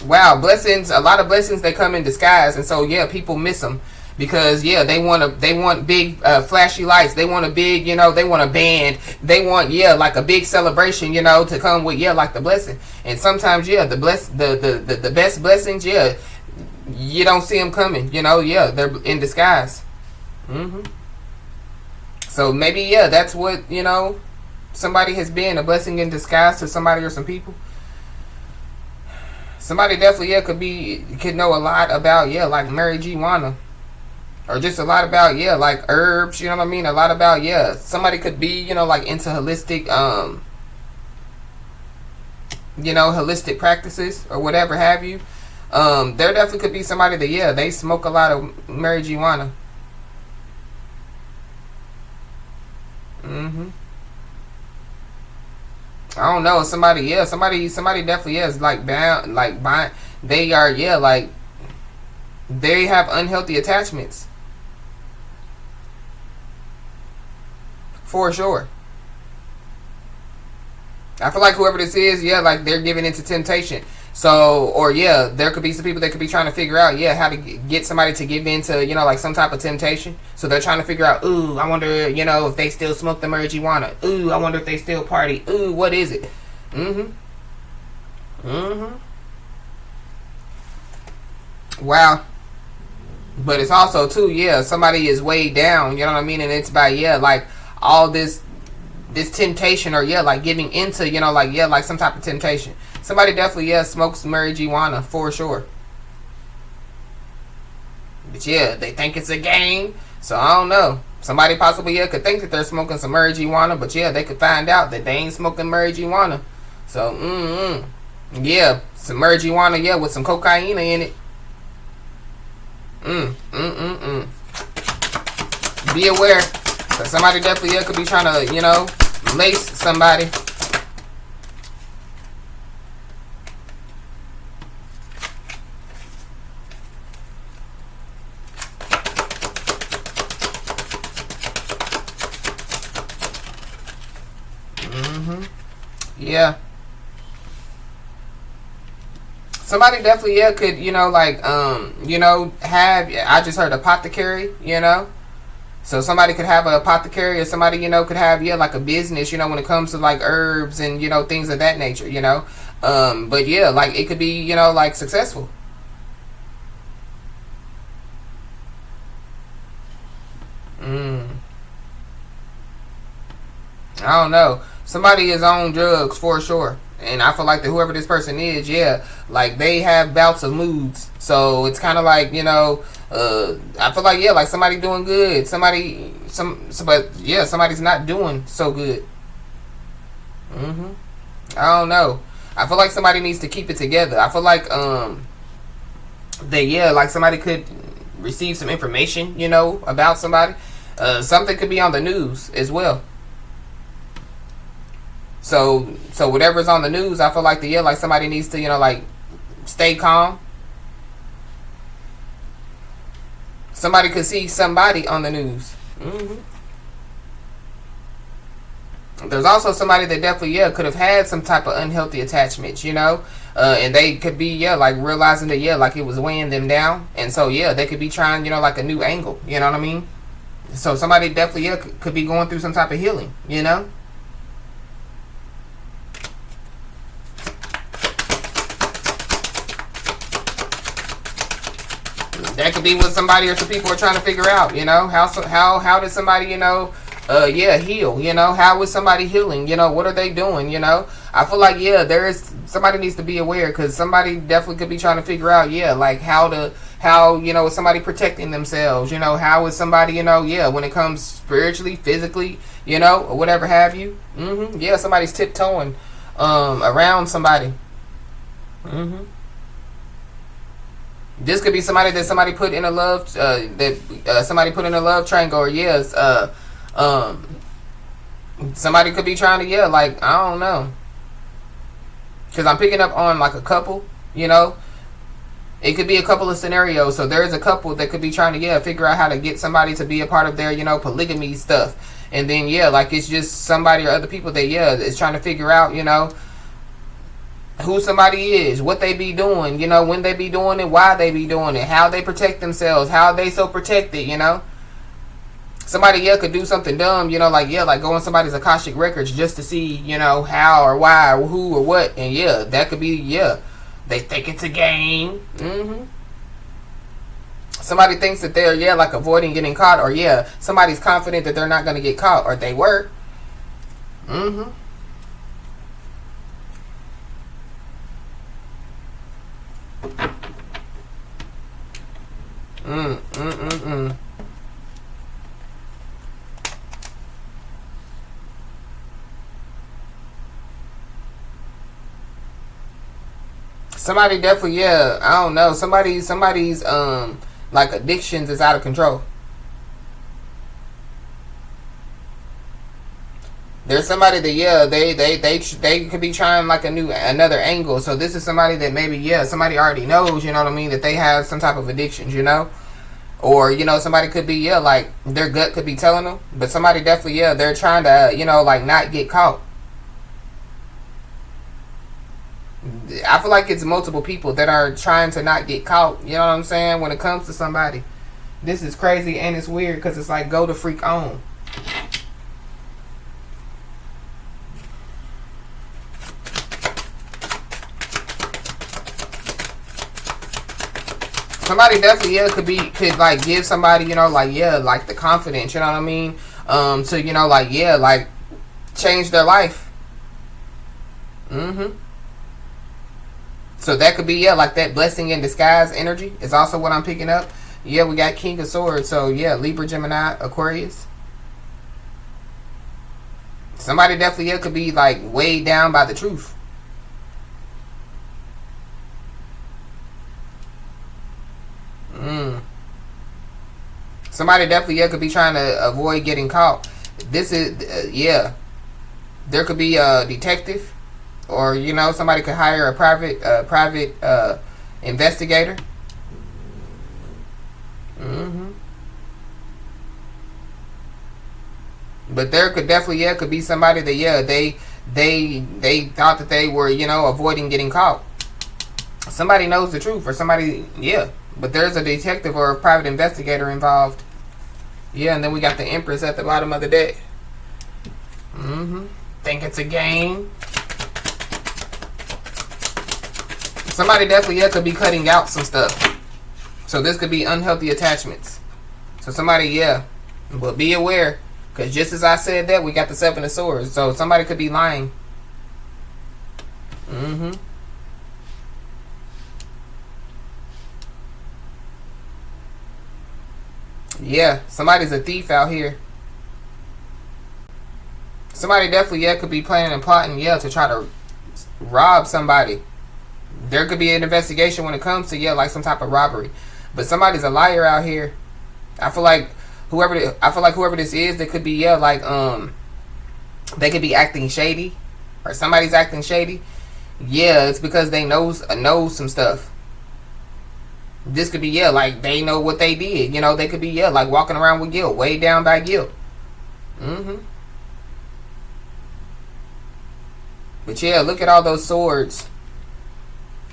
Wow, blessings, a lot of blessings, they come in disguise, and so, yeah, people miss them because, yeah, they want big flashy lights, they want a big, they want a band, they want, yeah, like a big celebration, to come with, yeah, like the blessing. And sometimes, yeah, the best blessings, yeah, you don't see them coming, yeah, they're in disguise. So maybe, yeah, that's what, somebody has been, a blessing in disguise to somebody or some people. Somebody definitely, yeah, could know a lot about, yeah, like marijuana, or just a lot about, yeah, like herbs, you know what I mean? A lot about, yeah, somebody could be, like into holistic, holistic practices or whatever have you. There definitely could be somebody that, yeah, they smoke a lot of marijuana. I don't know, somebody definitely is like bound, like bind. They are, yeah, like they have unhealthy attachments for sure. I feel like whoever this is, yeah, like they're giving into temptation. So, or yeah, there could be some people that could be trying to figure out, yeah, how to get somebody to give into, like some type of temptation. So they're trying to figure out, ooh, I wonder, if they still smoke the marijuana. Ooh, I wonder if they still party. Ooh, what is it? Wow. But it's also too, yeah, somebody is weighed down, you know what I mean? And it's by, yeah, like all this temptation, or yeah, like giving into, like, yeah, like some type of temptation. Somebody definitely, yeah, smokes marijuana for sure. But yeah, they think it's a game, so I don't know. Somebody possibly, yeah, could think that they're smoking some marijuana, but yeah, they could find out that they ain't smoking marijuana. So, yeah, some marijuana, yeah, with some cocaine in it. Be aware, because somebody definitely, yeah, could be trying to, lace somebody. Yeah. Somebody definitely, yeah, could, like, have, I just heard apothecary, So somebody could have an apothecary, or somebody, could have, yeah, like a business, when it comes to like herbs and, things of that nature, But yeah, like it could be, like successful. I don't know. Somebody is on drugs for sure. And I feel like that whoever this person is, yeah, like they have bouts of moods. So it's kind of like, I feel like, yeah, like somebody doing good. But yeah, somebody's not doing so good. I don't know. I feel like somebody needs to keep it together. I feel like, that, yeah, like somebody could receive some information, about somebody. Something could be on the news as well. So whatever's on the news, I feel like like somebody needs to, like stay calm. Somebody could see somebody on the news. There's also somebody that definitely, yeah, could have had some type of unhealthy attachments, you know, and they could be, yeah, like realizing that, yeah, like it was weighing them down, and so, yeah, they could be trying, you know, like a new angle, you know what I mean? So somebody definitely, yeah, could be going through some type of healing, you know? That could be what somebody or some people are trying to figure out, you know? How did somebody, you know, heal, you know? How is somebody healing, you know? What are they doing, you know? I feel like, yeah, somebody needs to be aware, because somebody definitely could be trying to figure out, yeah, like how, you know, is somebody protecting themselves, you know? How is somebody, you know, yeah, when it comes spiritually, physically, you know, or whatever have you. Yeah, somebody's tiptoeing around somebody. This could be somebody that somebody put in a love somebody put in a love triangle, or yes, somebody could be trying to, yeah, like, I don't know, because I'm picking up on like a couple, you know. It could be a couple of scenarios. So there is a couple that could be trying to, yeah, figure out how to get somebody to be a part of their, you know, polygamy stuff. And then, yeah, like it's just somebody or other people that, yeah, is trying to figure out, you know, who somebody is, what they be doing, you know, when they be doing it, why they be doing it, how they protect themselves, how they so protected, you know. Somebody, yeah, could do something dumb, you know, like, yeah, like go on somebody's Akashic records just to see, you know, how or why or who or what. And yeah, that could be, yeah, they think it's a game. Somebody thinks that they're, yeah, like avoiding getting caught, or yeah, somebody's confident that they're not going to get caught, or they were. Somebody definitely, yeah, I don't know. Somebody's like addictions is out of control. There's somebody that, yeah, they could be trying like another angle. So this is somebody that maybe, yeah, somebody already knows, you know what I mean, that they have some type of addictions, you know. Or, you know, somebody could be, yeah, like their gut could be telling them, but somebody definitely, yeah, they're trying to, you know, like not get caught. I feel like it's multiple people that are trying to not get caught, you know what I'm saying, when it comes to somebody. This is crazy and it's weird, because it's like go to freak on. Somebody definitely, yeah, could like give somebody, you know, like, yeah, like the confidence, you know what I mean, to, you know, like, yeah, like change their life. So that could be, yeah, like that blessing in disguise energy is also what I'm picking up. Yeah, we got King of Swords. So yeah, Libra, Gemini, Aquarius. Somebody definitely, yeah, could be like weighed down by the truth. Somebody definitely, yeah, could be trying to avoid getting caught. This is, yeah, there could be a detective, or, you know, somebody could hire a private investigator. But there could definitely, yeah, could be somebody that, yeah, they thought that they were, you know, avoiding getting caught. Somebody knows the truth, or somebody, yeah, but there's a detective or a private investigator involved. Yeah, and then we got the Empress at the bottom of the deck. Think it's a game. Somebody definitely, yeah, could be cutting out some stuff. So this could be unhealthy attachments. So somebody, yeah, but be aware, because just as I said that, we got the Seven of Swords. So somebody could be lying. Yeah, somebody's a thief out here. Somebody definitely, yeah, could be planning and plotting, yeah, to try to rob somebody. There could be an investigation when it comes to, yeah, like some type of robbery. But somebody's a liar out here. I feel like whoever this is, they could be, yeah, like they could be acting shady, or somebody's acting shady. Yeah, it's because they know some stuff. This could be, yeah, like they know what they did. You know, they could be, yeah, like walking around with guilt, weighed down by guilt. But yeah, look at all those swords.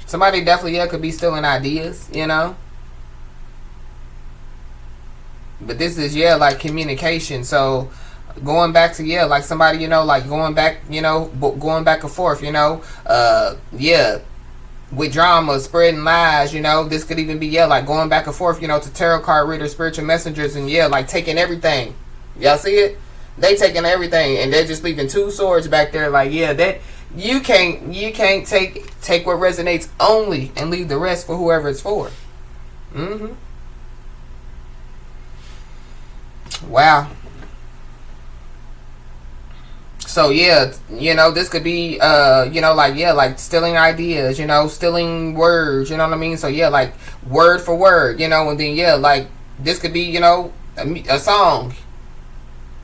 Somebody definitely, yeah, could be stealing ideas, you know. But this is, yeah, like communication. So going back to, yeah, like somebody, you know, like going back, you know, going back and forth, you know. Yeah, with drama, spreading lies, you know. This could even be, yeah, like going back and forth, you know, to tarot card readers, spiritual messengers, and yeah, like taking everything. Y'all see it? They taking everything, and they're just leaving two swords back there. Like, yeah, that you can't take what resonates only and leave the rest for whoever it's for. Wow. So yeah, you know, this could be you know, like, yeah, like stealing ideas, you know, stealing words, you know what I mean? So yeah, like word for word, you know, and then yeah, like this could be, you know, a song.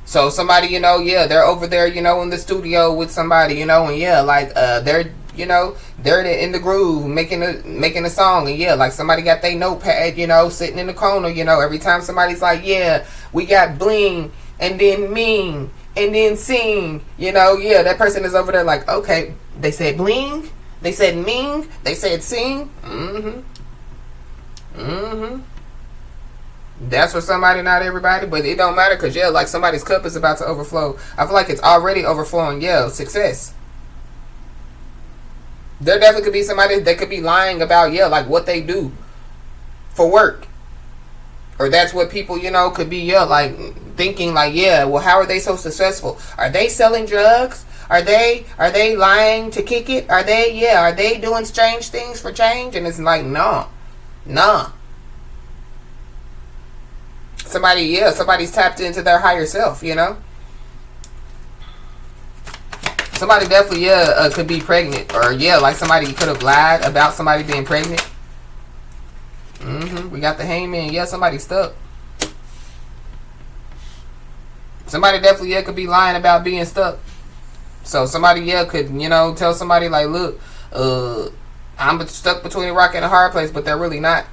So somebody, you know, yeah, they're over there, you know, in the studio with somebody, you know, and yeah, like they're, you know, they're in the groove making a song, and yeah, like somebody got their notepad, you know, sitting in the corner, you know, every time somebody's like, yeah, we got bling and then mean and then sing, you know, yeah, that person is over there like, okay, they said bling, they said mean, they said sing. That's for somebody, not everybody, but it don't matter, because yeah, like somebody's cup is about to overflow. I feel like it's already overflowing. Yeah, success. There definitely could be somebody that could be lying about, yeah, like what they do for work. Or that's what people, you know, could be, yeah, like thinking like, yeah, well, how are they so successful? Are they selling drugs? Are they lying to kick it? Are they doing strange things for change? And it's like, nah. Somebody's tapped into their higher self, you know. Somebody definitely, yeah, could be pregnant, or yeah, like somebody could have lied about somebody being pregnant. We got the hangman. Yeah, somebody stuck. Somebody definitely, yeah, could be lying about being stuck. So somebody, yeah, could, you know, tell somebody like, look, I'm stuck between a rock and a hard place, but they're really not.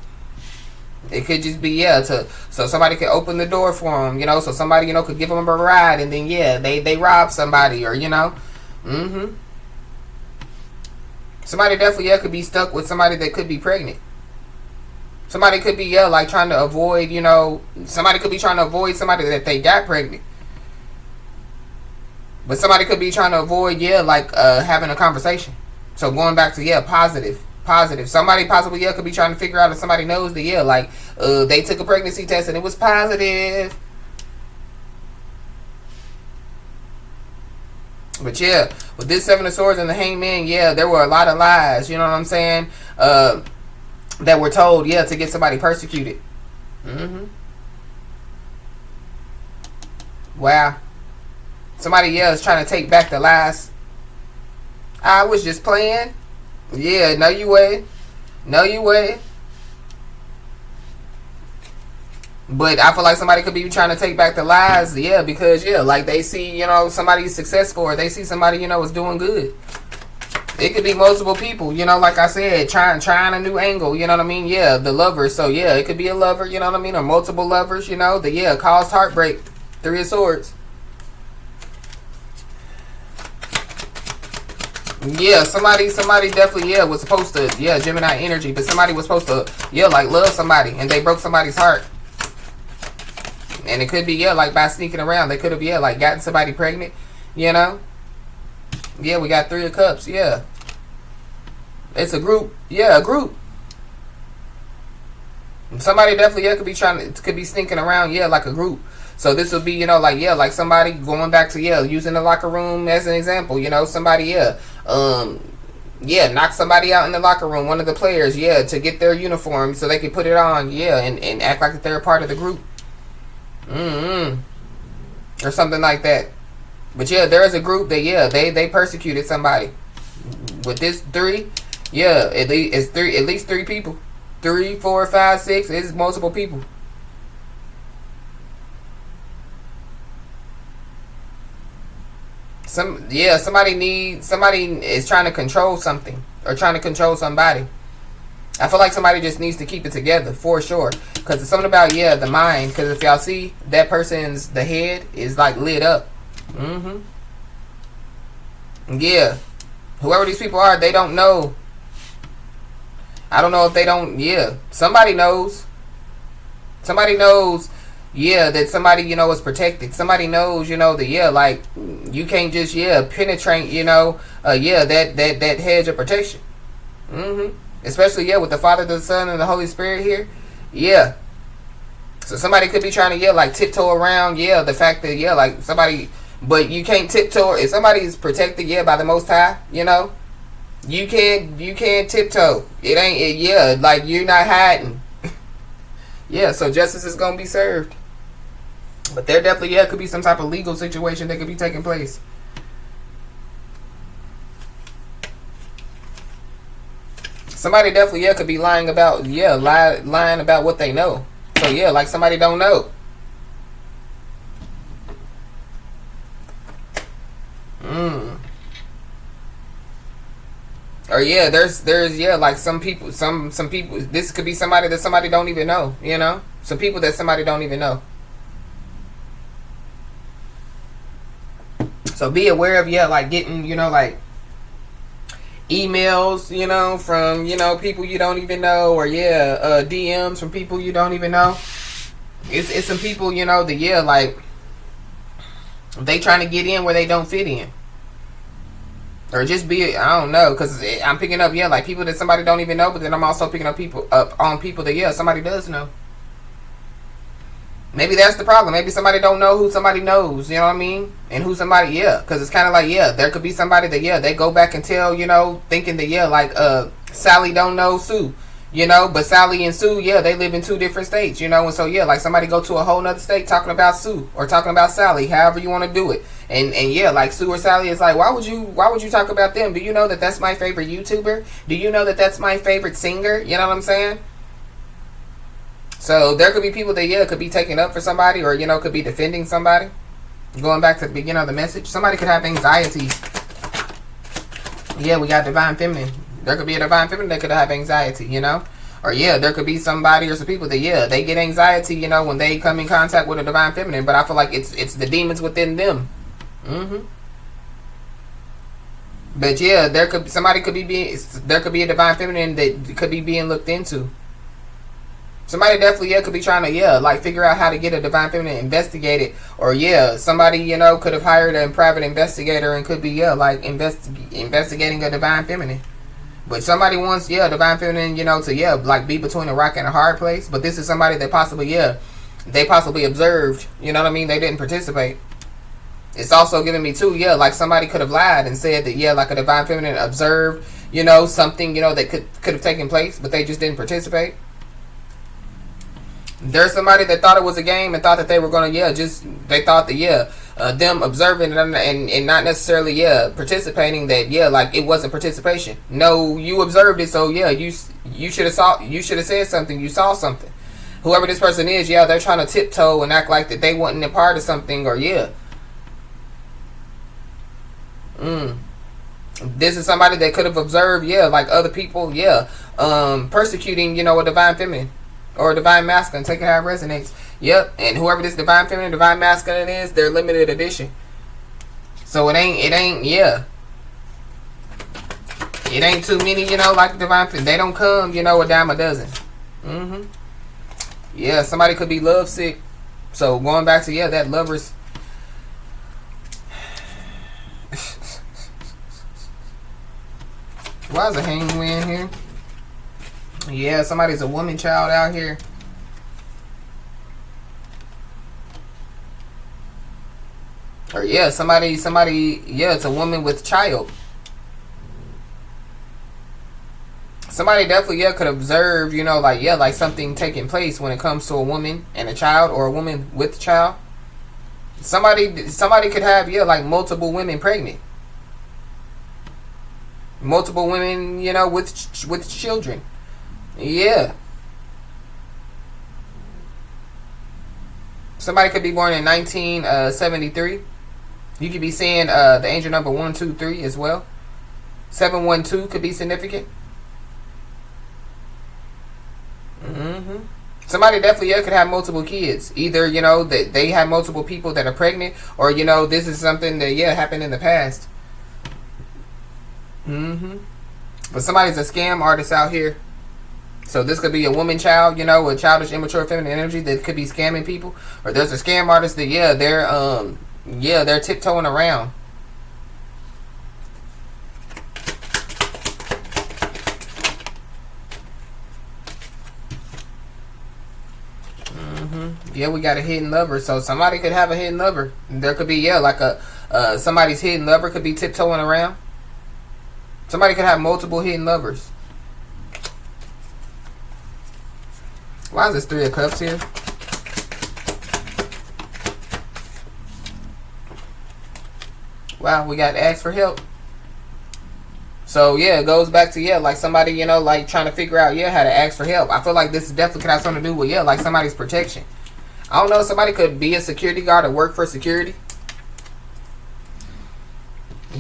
It could just be, yeah, so somebody could open the door for them, you know, so somebody, you know, could give them a ride, and then yeah, they rob somebody, or you know. Somebody definitely, yeah, could be stuck with somebody that could be pregnant. Somebody could be, yeah, like trying to avoid, you know, somebody could be trying to avoid somebody that they got pregnant. But somebody could be trying to avoid, yeah, like having a conversation. So going back to, yeah, positive. Somebody possibly, yeah, could be trying to figure out if somebody knows that, yeah, like they took a pregnancy test and it was positive. But yeah, with this Seven of Swords and the Hangman, yeah, there were a lot of lies, you know what I'm saying, that were told, yeah, to get somebody persecuted. Wow. Somebody, yeah, is trying to take back the lies. I was just playing. Yeah, no you wouldn't. But I feel like somebody could be trying to take back the lies, yeah, because, yeah, like they see, you know, somebody's successful, or they see somebody, you know, is doing good. It could be multiple people, you know, like I said, trying a new angle, you know what I mean? Yeah, the lover, so yeah, it could be a lover, you know what I mean, or multiple lovers, you know, that, yeah, caused heartbreak. Three of Swords. Yeah, somebody definitely, yeah, was supposed to, yeah, Gemini energy, but somebody was supposed to, yeah, like love somebody, and they broke somebody's heart. And it could be, yeah, like by sneaking around, they could have, yeah, like gotten somebody pregnant, you know. Yeah, we got Three of Cups, yeah. It's a group, yeah, a group. Somebody definitely, yeah, could be sneaking around, yeah, like a group. So this would be, you know, like, yeah, like somebody going back to, yeah, using the locker room as an example, you know, somebody, yeah, knock somebody out in the locker room, one of the players, yeah, to get their uniform so they can put it on, yeah, and act like they're a part of the group. Or something like that. But yeah, there is a group that, yeah, they persecuted somebody. With this three, yeah, at least three people. 3, 4, 5, 6, it's multiple people. Somebody is trying to control something, or trying to control somebody. I feel like somebody just needs to keep it together for sure, because it's something about, yeah, the mind. Because if y'all see, that person's, the head is like lit up. Yeah, Whoever these people are, they don't know. I don't know if they don't. Yeah, somebody knows. Somebody knows. Yeah, that somebody, is protected. Somebody knows, that, like, you can't just, penetrate, that hedge of protection. Especially, with the Father, the Son, and the Holy Spirit here. Yeah. So somebody could be trying to, like, tiptoe around, the fact that, like, somebody, but you can't tiptoe. If somebody is protected, by the Most High, you can't tiptoe. Like, you're not hiding. So justice is going to be served. But there definitely, could be some type of legal situation that could be taking place. Somebody definitely, could be lying about, lying about what they know. So, like somebody don't know. Or there's like some people, some people. This could be somebody that somebody don't even know. Some people that somebody don't even know. So be aware of like getting like emails from people you don't even know, or DMs from people you don't even know. It's some people that like they trying to get in where they don't fit in. Or just be, I don't know, because I'm picking up, like people that somebody don't even know, but then I'm also picking up people on people that, somebody does know. Maybe that's the problem. Maybe somebody don't know who somebody knows, you know what I mean? And who somebody, because it's kind of like, there could be somebody that, they go back and tell, thinking that, like, Sally don't know Sue, but Sally and Sue, they live in two different states, and so, like somebody go to a whole nother state talking about Sue or talking about Sally, however you want to do it. And like Sue or Sally is like, why would you talk about them? Do you know that that's my favorite YouTuber? Do you know that that's my favorite singer? You know what I'm saying? So there could be people that could be taking up for somebody, or could be defending somebody. Going back to the beginning of the message, somebody could have anxiety. We got divine feminine. There could be a divine feminine that could have anxiety, Or there could be somebody or some people that they get anxiety, when they come in contact with a divine feminine. But I feel like it's the demons within them. But there could be a divine feminine that could be being looked into. Somebody definitely could be trying to like figure out how to get a divine feminine investigated, or somebody could have hired a private investigator and could be like investigating a divine feminine. But somebody wants divine feminine to like be between a rock and a hard place. But this is somebody that possibly they possibly observed, you know what I mean? They didn't participate. It's also giving me too, like somebody could have lied and said that like a divine feminine observed, something that could have taken place, but they just didn't participate. There's somebody that thought it was a game and thought that they were gonna they thought that them observing and not necessarily participating, that like it wasn't participation. No, you observed it, so you should have said something. You saw something. Whoever this person is, they're trying to tiptoe and act like that they wasn't a part of something, or this is somebody that could have observed like other people persecuting a divine feminine or a divine masculine. Take it how it resonates. And whoever this divine feminine, divine masculine is, they're limited edition. So it ain't too many like divine feminine. They don't come a dime a dozen. Somebody could be lovesick. So going back to that lovers. Why is a hangman here? Somebody's a woman child out here. Or somebody, it's a woman with child. Somebody definitely could observe, like something taking place when it comes to a woman and a child, or a woman with child. Somebody could have like multiple women pregnant. Multiple women, with children. Somebody could be born in 1973. You could be seeing the angel number 123 as well. 712 could be significant. Somebody definitely could have multiple kids. Either that they have multiple people that are pregnant, or this is something that happened in the past. But somebody's a scam artist out here. So this could be a woman child, you know, with childish, immature, feminine energy that could be scamming people. Or there's a scam artist that, they're tiptoeing around. Yeah, we got a hidden lover. So somebody could have a hidden lover. There could be, like somebody's hidden lover could be tiptoeing around. Somebody could have multiple hidden lovers. Why is this 3 of Cups here? Wow, we got ask for help. So yeah, it goes back to like somebody, you know, like trying to figure out how to ask for help. I feel like this definitely could have something to do with like somebody's protection. I don't know, somebody could be a security guard or work for security.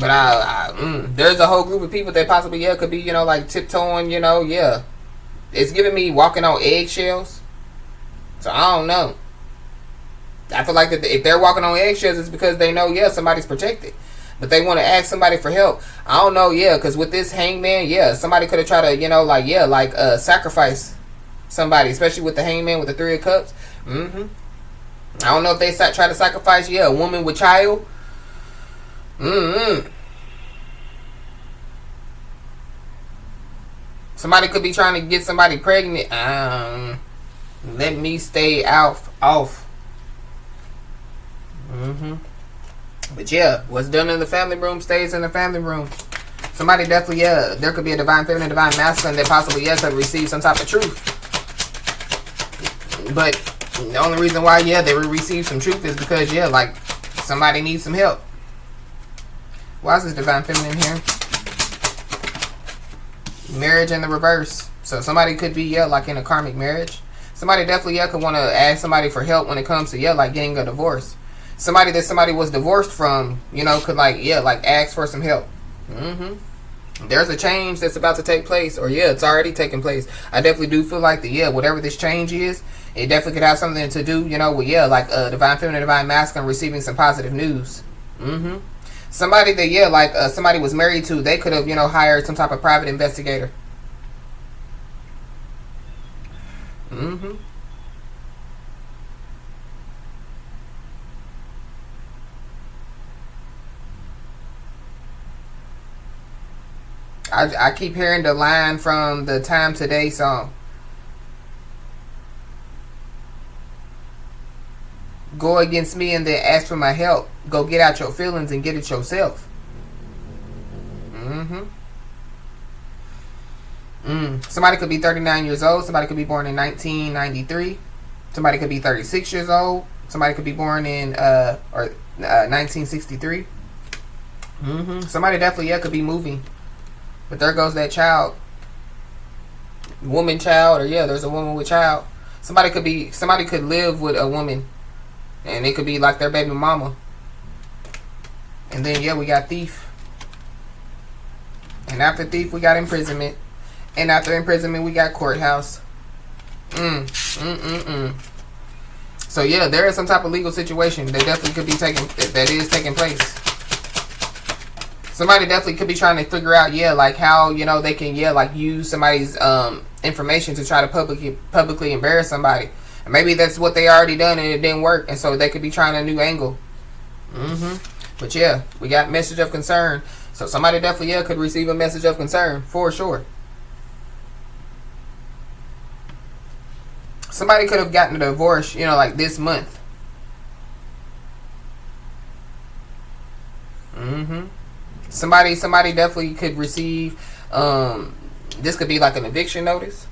But there's a whole group of people that possibly could be, you know, like tiptoeing, you know, It's giving me walking on eggshells. So I don't know. I feel like that if they're walking on eggshells, it's because they know, somebody's protected. But they want to ask somebody for help. I don't know, because with this hangman, somebody could have tried to, you know, sacrifice somebody, especially with the hangman with the 3 of Cups. I don't know if they try to sacrifice, a woman with child. Somebody could be trying to get somebody pregnant. Let me stay off. But what's done in the family room stays in the family room. Somebody definitely, there could be a divine feminine, divine masculine that possibly, could receive some type of truth. But the only reason why, they will receive some truth is because, like somebody needs some help. Why is this divine feminine here? Marriage in the reverse. So somebody could be, like in a karmic marriage. Somebody definitely, could want to ask somebody for help when it comes to, like getting a divorce. Somebody that somebody was divorced from, you know, could like ask for some help. There's a change that's about to take place, or it's already taking place. I definitely do feel like whatever this change is, it definitely could have something to do, you know, with like divine feminine, divine masculine receiving some positive news. Somebody that somebody was married to, they could have, you know, hired some type of private investigator. I keep hearing the line from the Time Today song. Go against me and then ask for my help. Go get out your feelings and get it yourself. Somebody could be 39 years old. Somebody could be born in 1993. Somebody could be 36 years old. Somebody could be born in 1963. Somebody definitely could be moving. But there goes that child. Woman child, or there's a woman with child. Somebody could live with a woman. And it could be like their baby mama. And then we got thief. And after thief we got imprisonment. And after imprisonment we got courthouse. So there is some type of legal situation that definitely could be that is taking place. Somebody definitely could be trying to figure out, like how, you know, they can, like use somebody's information to try to publicly embarrass somebody. And maybe that's what they already done and it didn't work. And so they could be trying a new angle. But we got message of concern. So somebody definitely, could receive a message of concern for sure. Somebody could have gotten a divorce, you know, like this month. Somebody definitely could receive, this could be like an eviction notice.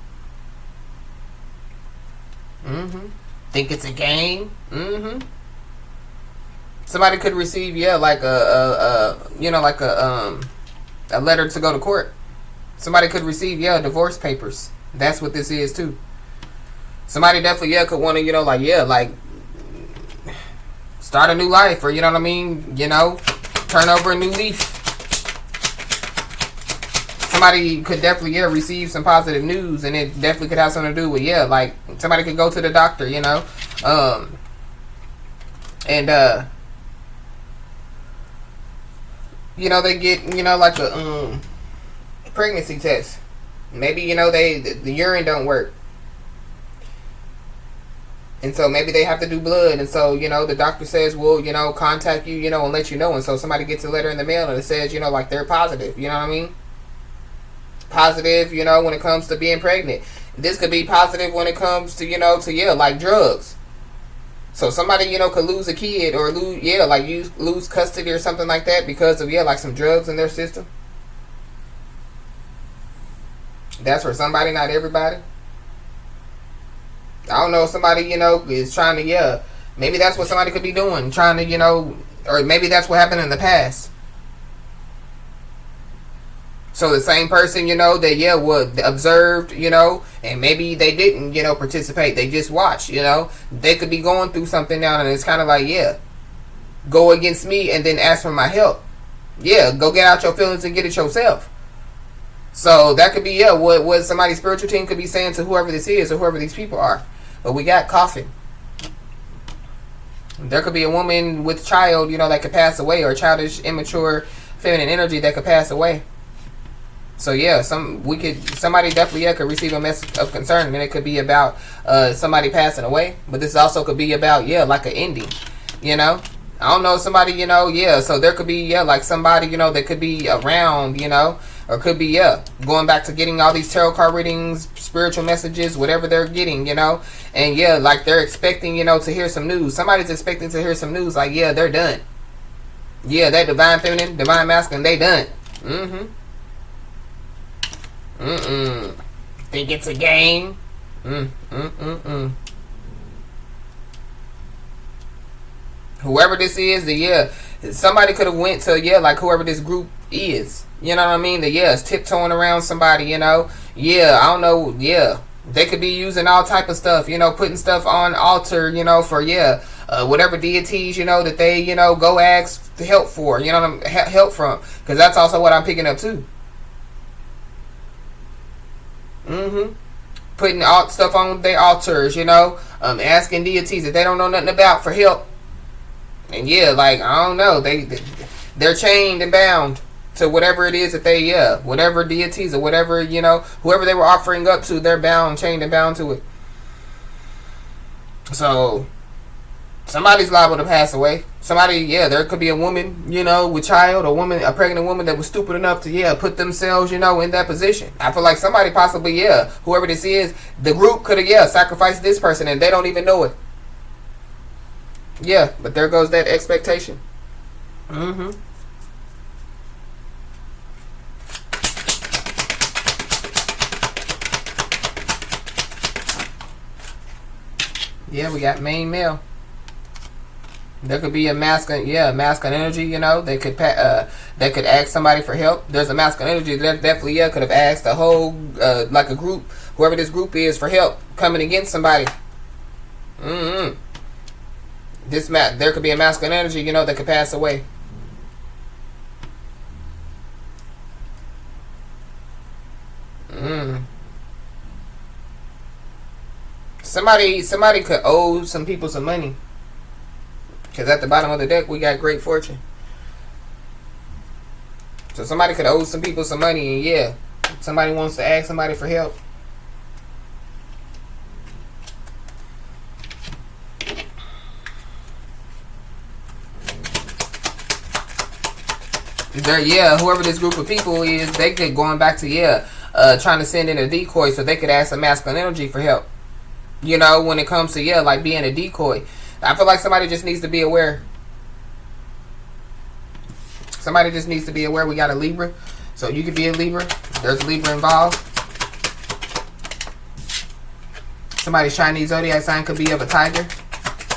Think it's a game. Somebody could receive, like a letter to go to court. Somebody could receive, divorce papers. That's what this is too. Somebody definitely, could want to, you know, like start a new life, or you know what I mean, you know, turn over a new leaf. Somebody could definitely, receive some positive news, and it definitely could have something to do with, like somebody could go to the doctor, you know, you know, they get, you know, like a pregnancy test. Maybe, you know, the urine don't work. And so maybe they have to do blood. And so, you know, the doctor says, well, you know, contact you, you know, and let you know. And so somebody gets a letter in the mail and it says, you know, like they're positive. You know what I mean? Positive, you know, when it comes to being pregnant. This could be positive when it comes to, you know, to, yeah, like drugs. So somebody, you know, could lose a kid or lose, yeah, like you lose custody or something like that because of, yeah, like some drugs in their system. That's for somebody, not everybody. I don't know, somebody, you know, is trying to, yeah, maybe that's what somebody could be doing, trying to, you know, or maybe that's what happened in the past. So the same person, you know, that, yeah, was observed, you know, and maybe they didn't, you know, participate, they just watched, you know, they could be going through something now, and it's kind of like, yeah, go against me and then ask for my help. Yeah, go get out your feelings and get it yourself. So that could be, yeah, what somebody's spiritual team could be saying to whoever this is or whoever these people are. But we got coughing. There could be a woman with child, you know, that could pass away, or childish, immature, feminine energy that could pass away. So yeah, somebody definitely, yeah, could receive a message of concern, and it could be about somebody passing away. But this also could be about, yeah, like an ending, you know. I don't know, somebody, you know, yeah. So there could be, yeah, like somebody, you know, that could be around, you know. Or could be, yeah, going back to getting all these tarot card readings, spiritual messages, whatever they're getting, you know. And, yeah, like they're expecting, you know, to hear some news. Somebody's expecting to hear some news. Like, yeah, they're done. Yeah, that divine feminine, divine masculine, they done. Think it's a game? Whoever this is, yeah, somebody could have went to, yeah, like whoever this group is. You know what I mean? Yeah, it's tiptoeing around somebody, you know. Yeah, I don't know. Yeah, they could be using all type of stuff, you know, putting stuff on altar, you know, for, yeah, whatever deities, you know, that they, you know, go ask help for, you know, help from. Because that's also what I'm picking up too. Putting all stuff on their altars, you know, asking deities that they don't know nothing about for help. And yeah, like, I don't know, they're chained and bound to whatever it is that they, yeah, whatever deities or whatever, you know, whoever they were offering up to, they're bound, chained and bound to it. So somebody's liable to pass away. Somebody, yeah, there could be a woman, you know, with child, a pregnant woman that was stupid enough to, yeah, put themselves, you know, in that position. I feel like somebody possibly, yeah, whoever this is, the group could have, yeah, sacrificed this person and they don't even know it. Yeah, but there goes that expectation. Yeah, we got main male. There could be a masculine, yeah, masculine energy, you know. They could ask somebody for help. There's a masculine energy that definitely, yeah, could have asked a whole, like a group, whoever this group is, for help coming against somebody. There could be a masculine energy, you know, that could pass away. Somebody could owe some people some money. Because at the bottom of the deck, we got great fortune. So somebody could owe some people some money, and yeah, somebody wants to ask somebody for help. Yeah, whoever this group of people is, they could going back to, yeah, trying to send in a decoy so they could ask some masculine energy for help. You know, when it comes to, yeah, like being a decoy. I feel like somebody just needs to be aware. Somebody just needs to be aware. We got a Libra. So you could be a Libra. There's a Libra involved. Somebody's Chinese zodiac sign could be of a tiger.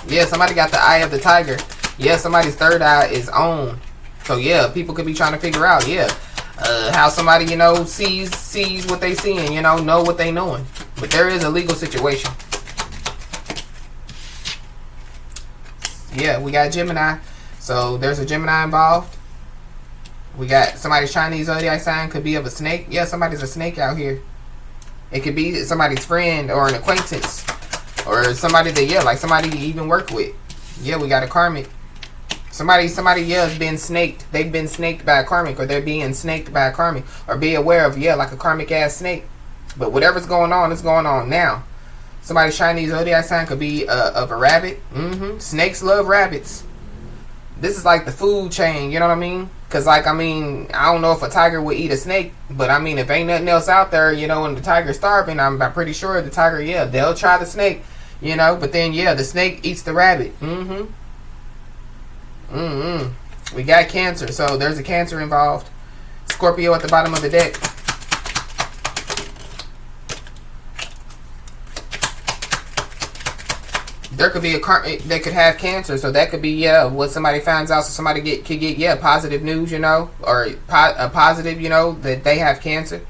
Yeah, somebody got the eye of the tiger. Yeah, somebody's third eye is on. So yeah, people could be trying to figure out, yeah, how somebody, you know, sees what they seeing, you know what they knowing. But there is a legal situation. Yeah, we got Gemini. So there's a Gemini involved. We got somebody's Chinese zodiac sign could be of a snake. Yeah, somebody's a snake out here. It could be somebody's friend or an acquaintance. Or somebody that, yeah, like somebody you even work with. Yeah, we got a karmic. Somebody, yeah, has been snaked. They've been snaked by a karmic, or they're being snaked by a karmic, or be aware of, yeah, like a karmic ass snake. But whatever's going on is going on now. Somebody's Chinese zodiac sign could be of a rabbit. Snakes love rabbits. This is like the food chain, you know what I mean? Because, like, I mean, I don't know if a tiger would eat a snake, but, I mean, if ain't nothing else out there, you know, and the tiger's starving, I'm pretty sure the tiger, yeah, they'll try the snake, you know, but then, yeah, the snake eats the rabbit. We got Cancer, so there's a Cancer involved. Scorpio at the bottom of the deck. There could be they could have Cancer, so that could be, yeah, what somebody finds out, so somebody could get, yeah, positive news, you know, or a positive, you know, that they have Cancer.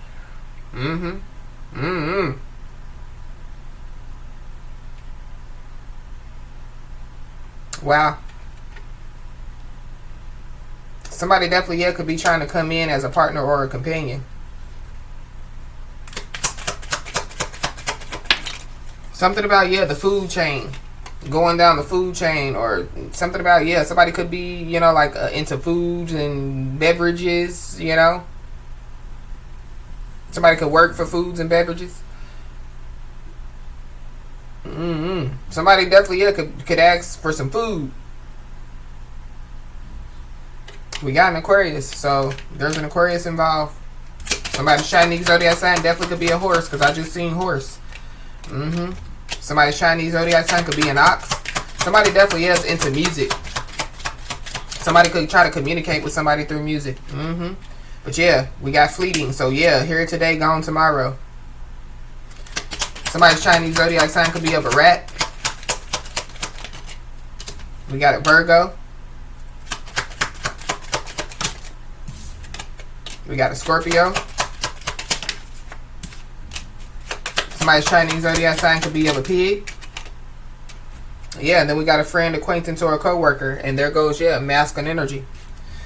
Wow. Somebody definitely, yeah, could be trying to come in as a partner or a companion. Something about, yeah, the food chain. Going down the food chain, or something about, yeah, somebody could be, you know, like into foods and beverages, you know. Somebody could work for foods and beverages. Somebody definitely, yeah, could ask for some food. We got an Aquarius, so there's an Aquarius involved. Somebody's Chinese zodiac sign definitely could be a horse, because I just seen horse. Somebody's Chinese zodiac sign could be an ox. Somebody definitely is into music. Somebody could try to communicate with somebody through music. But yeah, we got fleeting. So yeah, here today, gone tomorrow. Somebody's Chinese zodiac sign could be of a rat. We got a Virgo. We got a Scorpio. Somebody's Chinese zodiac sign could be of a pig. Yeah, and then we got a friend, acquaintance, or a coworker, and there goes, yeah, masculine energy.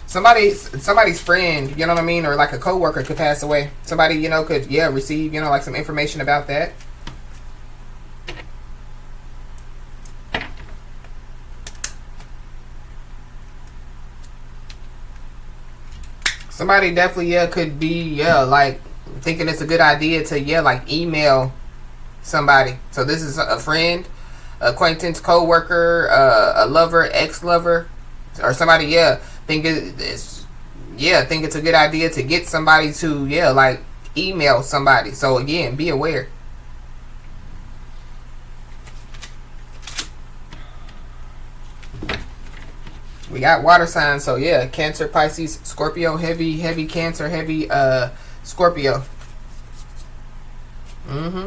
Somebody's friend, you know what I mean, or like a coworker could pass away. Somebody, you know, could, yeah, receive, you know, like some information about that. Somebody definitely, yeah, could be, yeah, like thinking it's a good idea to, yeah, like email somebody. So this is a friend, acquaintance, co-worker, a lover, ex-lover, or somebody, yeah, think it's a good idea to get somebody to, yeah, like email somebody. So again, be aware. We got water signs, so yeah, Cancer, Pisces, Scorpio, heavy Cancer, heavy Scorpio.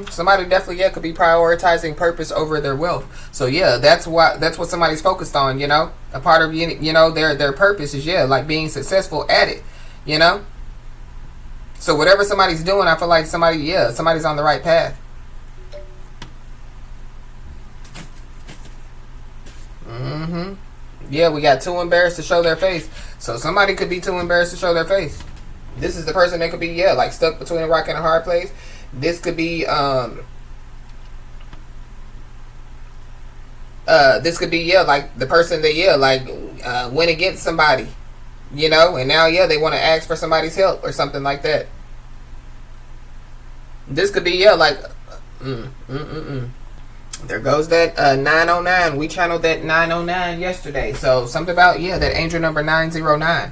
Somebody definitely, yeah, could be prioritizing purpose over their wealth. So yeah, that's what somebody's focused on, you know. A part of, you know, their purpose is, yeah, like being successful at it, you know. So whatever somebody's doing, I feel like somebody's on the right path. Yeah, we got too embarrassed to show their face. So somebody could be too embarrassed to show their face. This is the person that could be, yeah, like stuck between a rock and a hard place. This could be, yeah, like the person that, yeah, like, went against somebody, you know, and now, yeah, they want to ask for somebody's help or something like that. This could be, yeah, like, there goes that 909. We channeled that 909 yesterday. So something about, yeah, that angel number 909.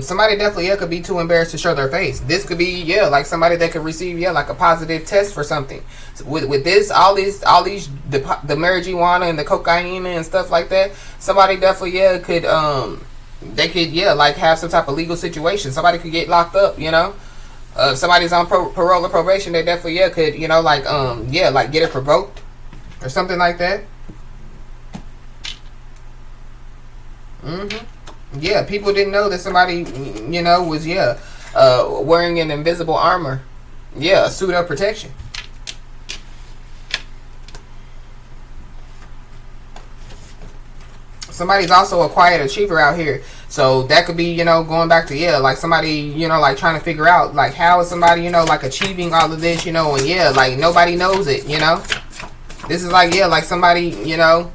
Somebody definitely, yeah, could be too embarrassed to show their face. This could be, yeah, like somebody that could receive, yeah, like a positive test for something. So with this, all these the marijuana and the cocaine and stuff like that. Somebody definitely, yeah, could they could, yeah, like have some type of legal situation. Somebody could get locked up, you know. If somebody's on parole or probation, they definitely, yeah, could, you know, like yeah, like get it provoked or something like that. Yeah, people didn't know that somebody, you know, was, yeah, wearing an invisible armor. Yeah, a suit of protection. Somebody's also a quiet achiever out here. So that could be, you know, going back to, yeah, like somebody, you know, like trying to figure out, like, how is somebody, you know, like achieving all of this, you know, and yeah, like nobody knows it, you know. This is like, yeah, like somebody, you know,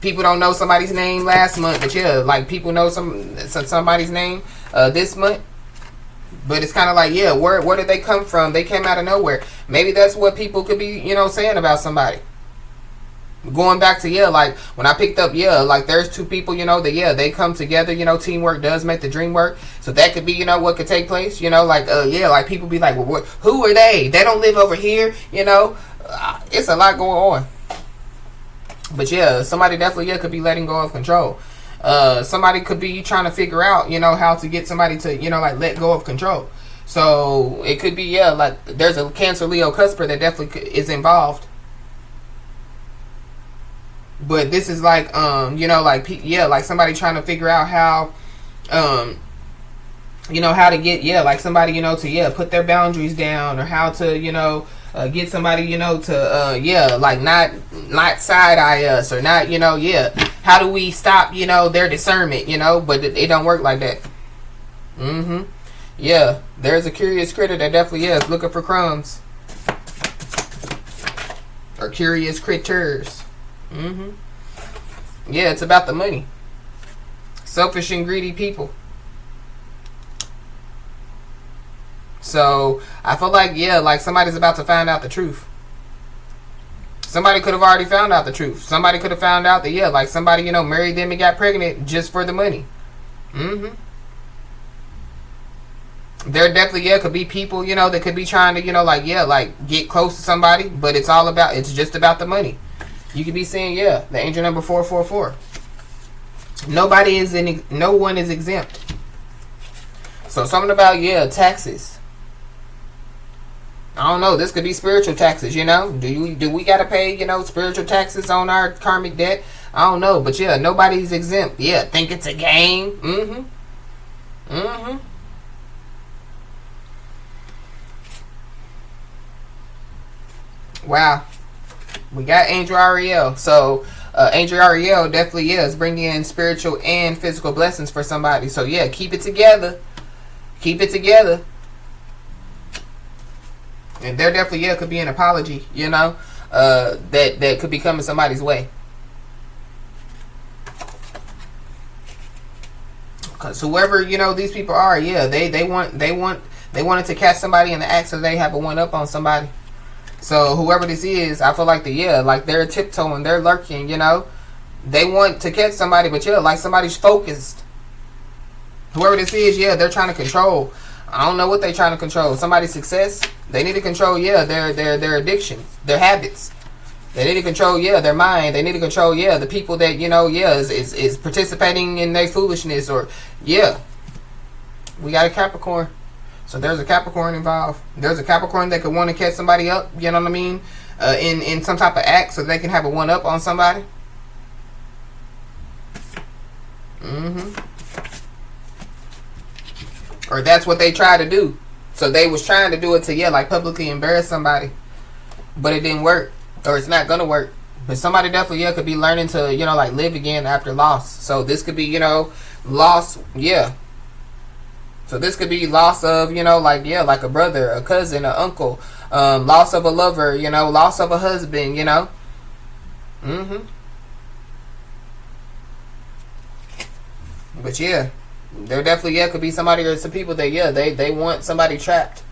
people don't know somebody's name last month, but yeah, like people know somebody's name this month. But it's kind of like, yeah, where did they come from? They came out of nowhere. Maybe that's what people could be, saying about somebody. Going back to, like when I picked up, like there's two people, that, they come together, teamwork does make the dream work. So that could be, what could take place, like people be like, well, who are they? They don't live over here, it's a lot going on. But yeah, somebody definitely, could be letting go of control. Somebody could be trying to figure out, how to get somebody to, like let go of control. So it could be, like there's a Cancer Leo cusper that definitely is involved. But this is like, like somebody trying to figure out how, how to get, like somebody, to, put their boundaries down, or how to, get somebody, to, like not side eye us, or not, how do we stop, their discernment, but it don't work like that. Yeah, there's a curious critter that definitely is looking for crumbs, or curious critters. Yeah, it's about the money. Selfish and greedy people. So I feel like, like somebody's about to find out the truth. Somebody could have already found out the truth. Somebody could have found out that, like somebody, married them and got pregnant just for the money. There definitely, could be people, that could be trying to, like get close to somebody, but it's just about the money. You could be saying, the angel number 444. No one is exempt. So something about, taxes. I don't know. This could be spiritual taxes, Do we got to pay, spiritual taxes on our karmic debt? I don't know. But nobody's exempt. Think it's a game. Wow. We got Angel Ariel. So Angel Ariel definitely is bringing in spiritual and physical blessings for somebody. So keep it together. Keep it together. And there definitely could be an apology, that could be coming somebody's way. Because whoever, these people are, they wanted to catch somebody in the act, so they have a one up on somebody. So whoever this is, I feel like like they're tiptoeing, they're lurking, They want to catch somebody, but like somebody's focused. Whoever this is, they're trying to control. I don't know what they're trying to control. Somebody's success. They need to control, their addictions, their habits. They need to control, their mind. They need to control, the people that, is participating in their foolishness, or, we got a Capricorn. So there's a Capricorn involved. There's a Capricorn that could want to catch somebody up, you know what I mean? In some type of act, so they can have a one up on somebody. Or that's what they try to do. So they was trying to do it to, like publicly embarrass somebody. But it didn't work. Or it's not going to work. But somebody definitely, could be learning to, like live again after loss. So this could be, loss, So this could be loss of, like a brother, a cousin, an uncle. Loss of a lover, loss of a husband, But there definitely, could be somebody or some people that, they want somebody trapped.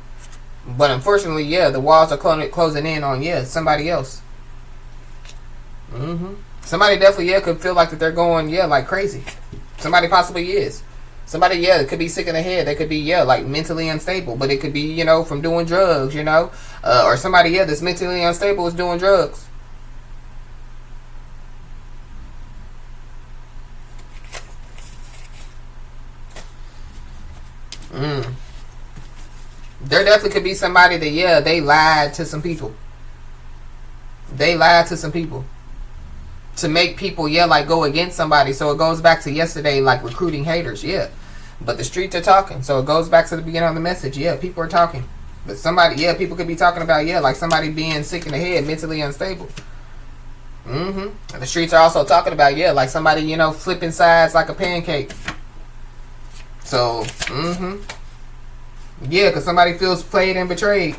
But unfortunately, the walls are closing in on, somebody else. Somebody definitely, could feel like that they're going, like crazy. Somebody possibly is. Somebody, it could be sick in the head. They could be, like mentally unstable. But it could be, from doing drugs, or somebody, that's mentally unstable is doing drugs. There definitely could be somebody that, they lied to some people. They lied to some people. To make people, like go against somebody. So it goes back to yesterday, like recruiting haters, But the streets are talking. So it goes back to the beginning of the message. People are talking. But somebody, people could be talking about, like somebody being sick in the head, mentally unstable. And the streets are also talking about, like somebody, flipping sides like a pancake. So, because somebody feels played and betrayed.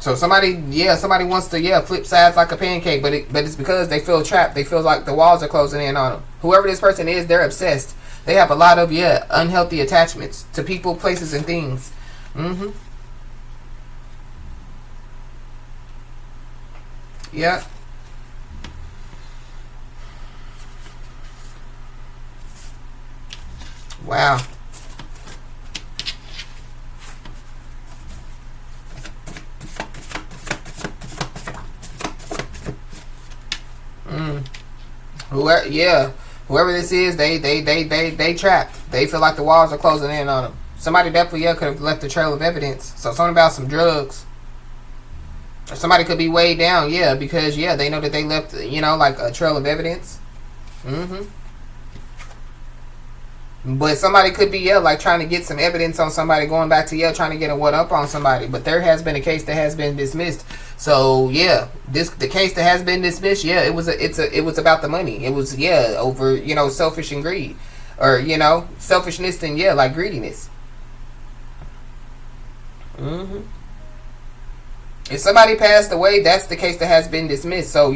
So somebody, somebody wants to, flip sides like a pancake, but it's because they feel trapped. They feel like the walls are closing in on them. Whoever this person is, they're obsessed. They have a lot of, unhealthy attachments to people, places, and things. Yeah. Wow. Whoever this is, they trapped. They feel like the walls are closing in on them. Somebody definitely could have left a trail of evidence. So something about some drugs. Or somebody could be weighed down, because they know that they left, like a trail of evidence. But somebody could be, like trying to get some evidence on somebody, going back to, trying to get a what up on somebody. But there has been a case that has been dismissed. So the case that has been dismissed, it was about the money. It was over selfish and greed, or selfishness and like greediness. If somebody passed away, that's the case that has been dismissed. So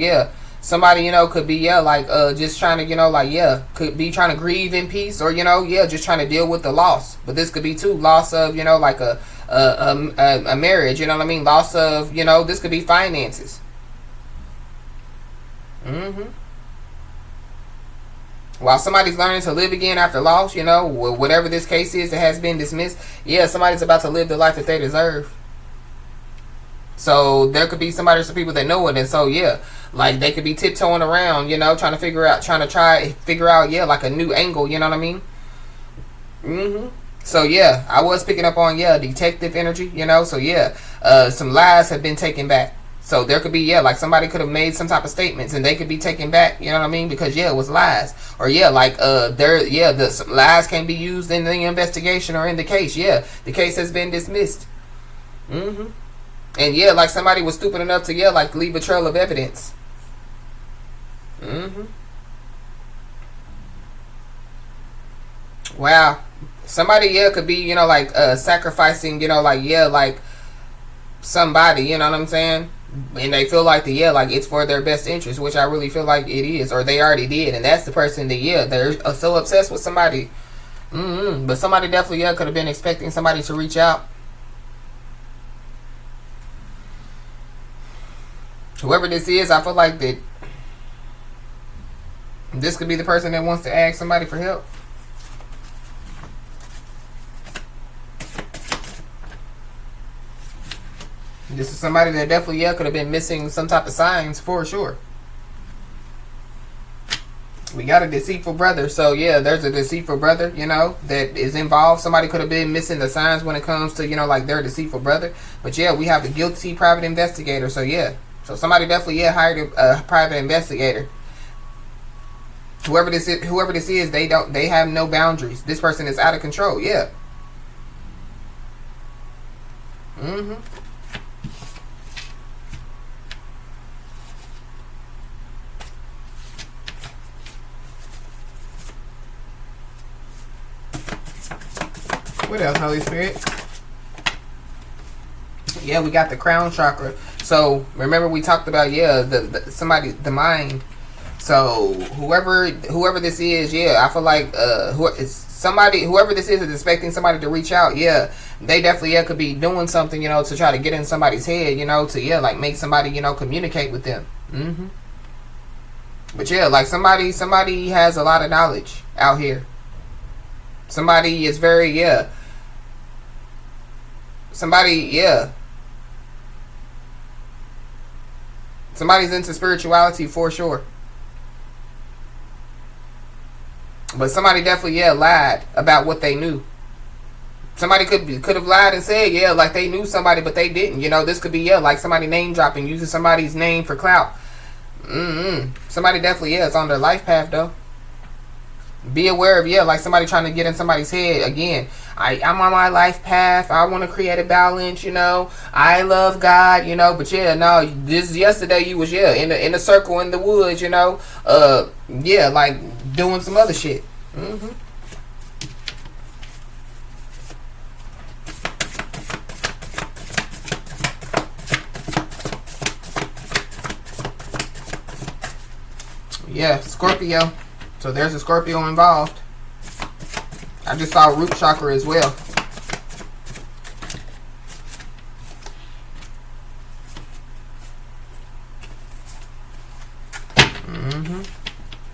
somebody could be just trying to could be trying to grieve in peace, or just trying to deal with the loss. But this could be too loss of like a marriage, you know what I mean? Loss of this could be finances. While somebody's learning to live again after loss, whatever this case is that has been dismissed, somebody's about to live the life that they deserve. So there could be somebody or some people that know it, and so like they could be tiptoeing around, trying to figure out like a new angle, you know what I mean? So I was picking up on detective energy, so some lies have been taken back. So there could be like somebody could have made some type of statements and they could be taken back, you know what I mean? Because it was lies, or the lies can be used in the investigation or in the case. The case has been dismissed. And like somebody was stupid enough to like leave a trail of evidence. Wow. Somebody could be sacrificing like somebody, you know what I'm saying, and they feel like like it's for their best interest, which I really feel like it is, or they already did, and that's the person that they're so obsessed with somebody. But somebody definitely could have been expecting somebody to reach out. Whoever this is, I feel like that this could be the person that wants to ask somebody for help. This is somebody that definitely could have been missing some type of signs for sure. We got a deceitful brother, so there's a deceitful brother, that is involved. Somebody could have been missing the signs when it comes to like their deceitful brother. But we have the guilty private investigator, so so somebody definitely hired a private investigator. Whoever this is, they have no boundaries. This person is out of control. What else, Holy Spirit? We got the crown chakra. So remember we talked about the mind. So whoever this is, I feel like whoever this is expecting somebody to reach out. They definitely could be doing something, to try to get in somebody's head, to like make somebody communicate with them. But like somebody has a lot of knowledge out here. Somebody is very somebody's into spirituality for sure. But somebody definitely lied about what they knew. Somebody could have lied and said like they knew somebody, but they didn't. This could be like somebody name dropping, using somebody's name for clout. Somebody definitely is on their life path though. Be aware of like somebody trying to get in somebody's head again. I'm on my life path. I want to create a balance. I love God. But no. This yesterday you was in a circle in the woods. Like doing some other shit. Yeah, Scorpio. So there's a Scorpio involved. I just saw root chakra as well.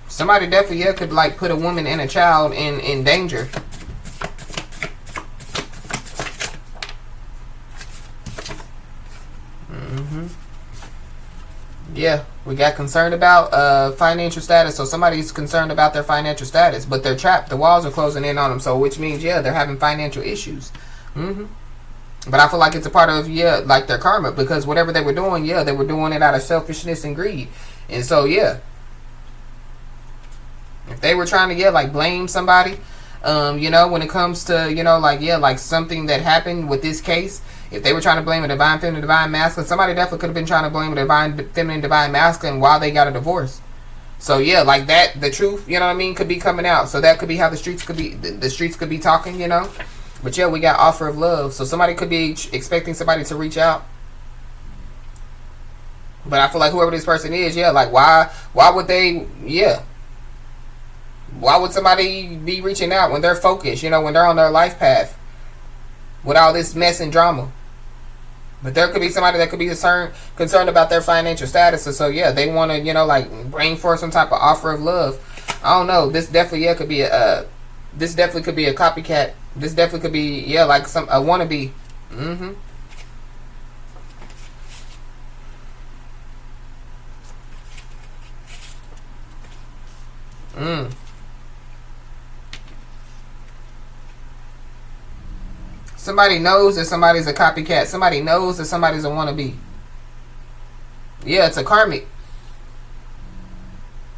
Somebody definitely, yeah, could like put a woman and a child in danger. Yeah, we got concerned about financial status. So somebody's concerned about their financial status, but they're trapped. The walls are closing in on them. So which means, yeah, they're having financial issues. But I feel like it's a part of, yeah, like their karma, because whatever they were doing, yeah, they were doing it out of selfishness and greed. And so, yeah, if they were trying to, yeah, like blame somebody, you know, when it comes to, you know, like, yeah, like something that happened with this case, if they were trying to blame a divine feminine, divine masculine, somebody definitely could have been trying to blame a divine feminine, divine masculine while they got a divorce. So yeah, like that, the truth, you know what I mean, could be coming out. So that could be how the streets could be talking, you know. But yeah, we got offer of love. So somebody could be expecting somebody to reach out. But I feel like whoever this person is, yeah, like why would they, yeah. Why would somebody be reaching out when they're focused, you know, when they're on their life path with all this mess and drama? But there could be somebody that could be concerned about their financial status. So yeah, they want to, you know, like bring forth some type of offer of love. I don't know. This definitely, yeah, could be this definitely could be a copycat. This definitely could be, yeah, like a wannabe. Somebody knows that somebody's a copycat. Somebody knows that somebody's a wannabe. Yeah, it's a karmic.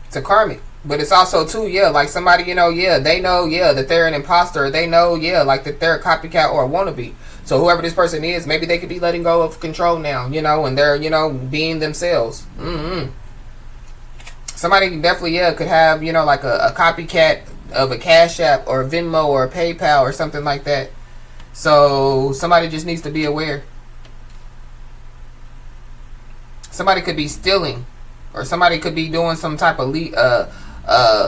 It's a karmic. But it's also too, yeah, like somebody, you know, yeah, they know, yeah, that they're an imposter. They know, yeah, like that they're a copycat or a wannabe. So whoever this person is, maybe they could be letting go of control now, you know, and they're, you know, being themselves. Somebody definitely, yeah, could have, you know, like a copycat of a Cash App or a Venmo or a PayPal or something like that. So somebody just needs to be aware. Somebody could be stealing, or somebody could be doing some type of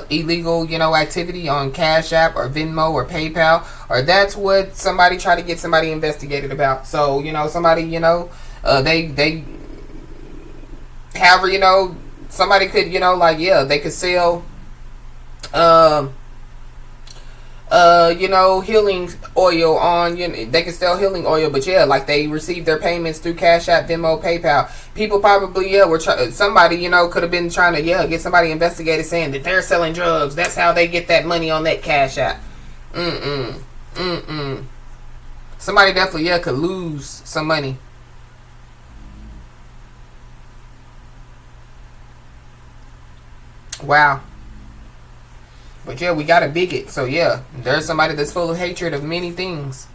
illegal, you know, activity on Cash App or Venmo or PayPal, or that's what somebody tried to get somebody investigated about. So, you know, somebody, you know, they however, you know, somebody could, you know, like, yeah, they could sell you know, healing oil on, you know, they can sell healing oil, but yeah, like they receive their payments through Cash App, Venmo, PayPal. People probably, yeah, were somebody, you know, could have been trying to, yeah, get somebody investigated saying that they're selling drugs. That's how they get that money on that Cash App. Somebody definitely, yeah, could lose some money. Wow. But yeah, we got a bigot. So yeah, there's somebody that's full of hatred of many things.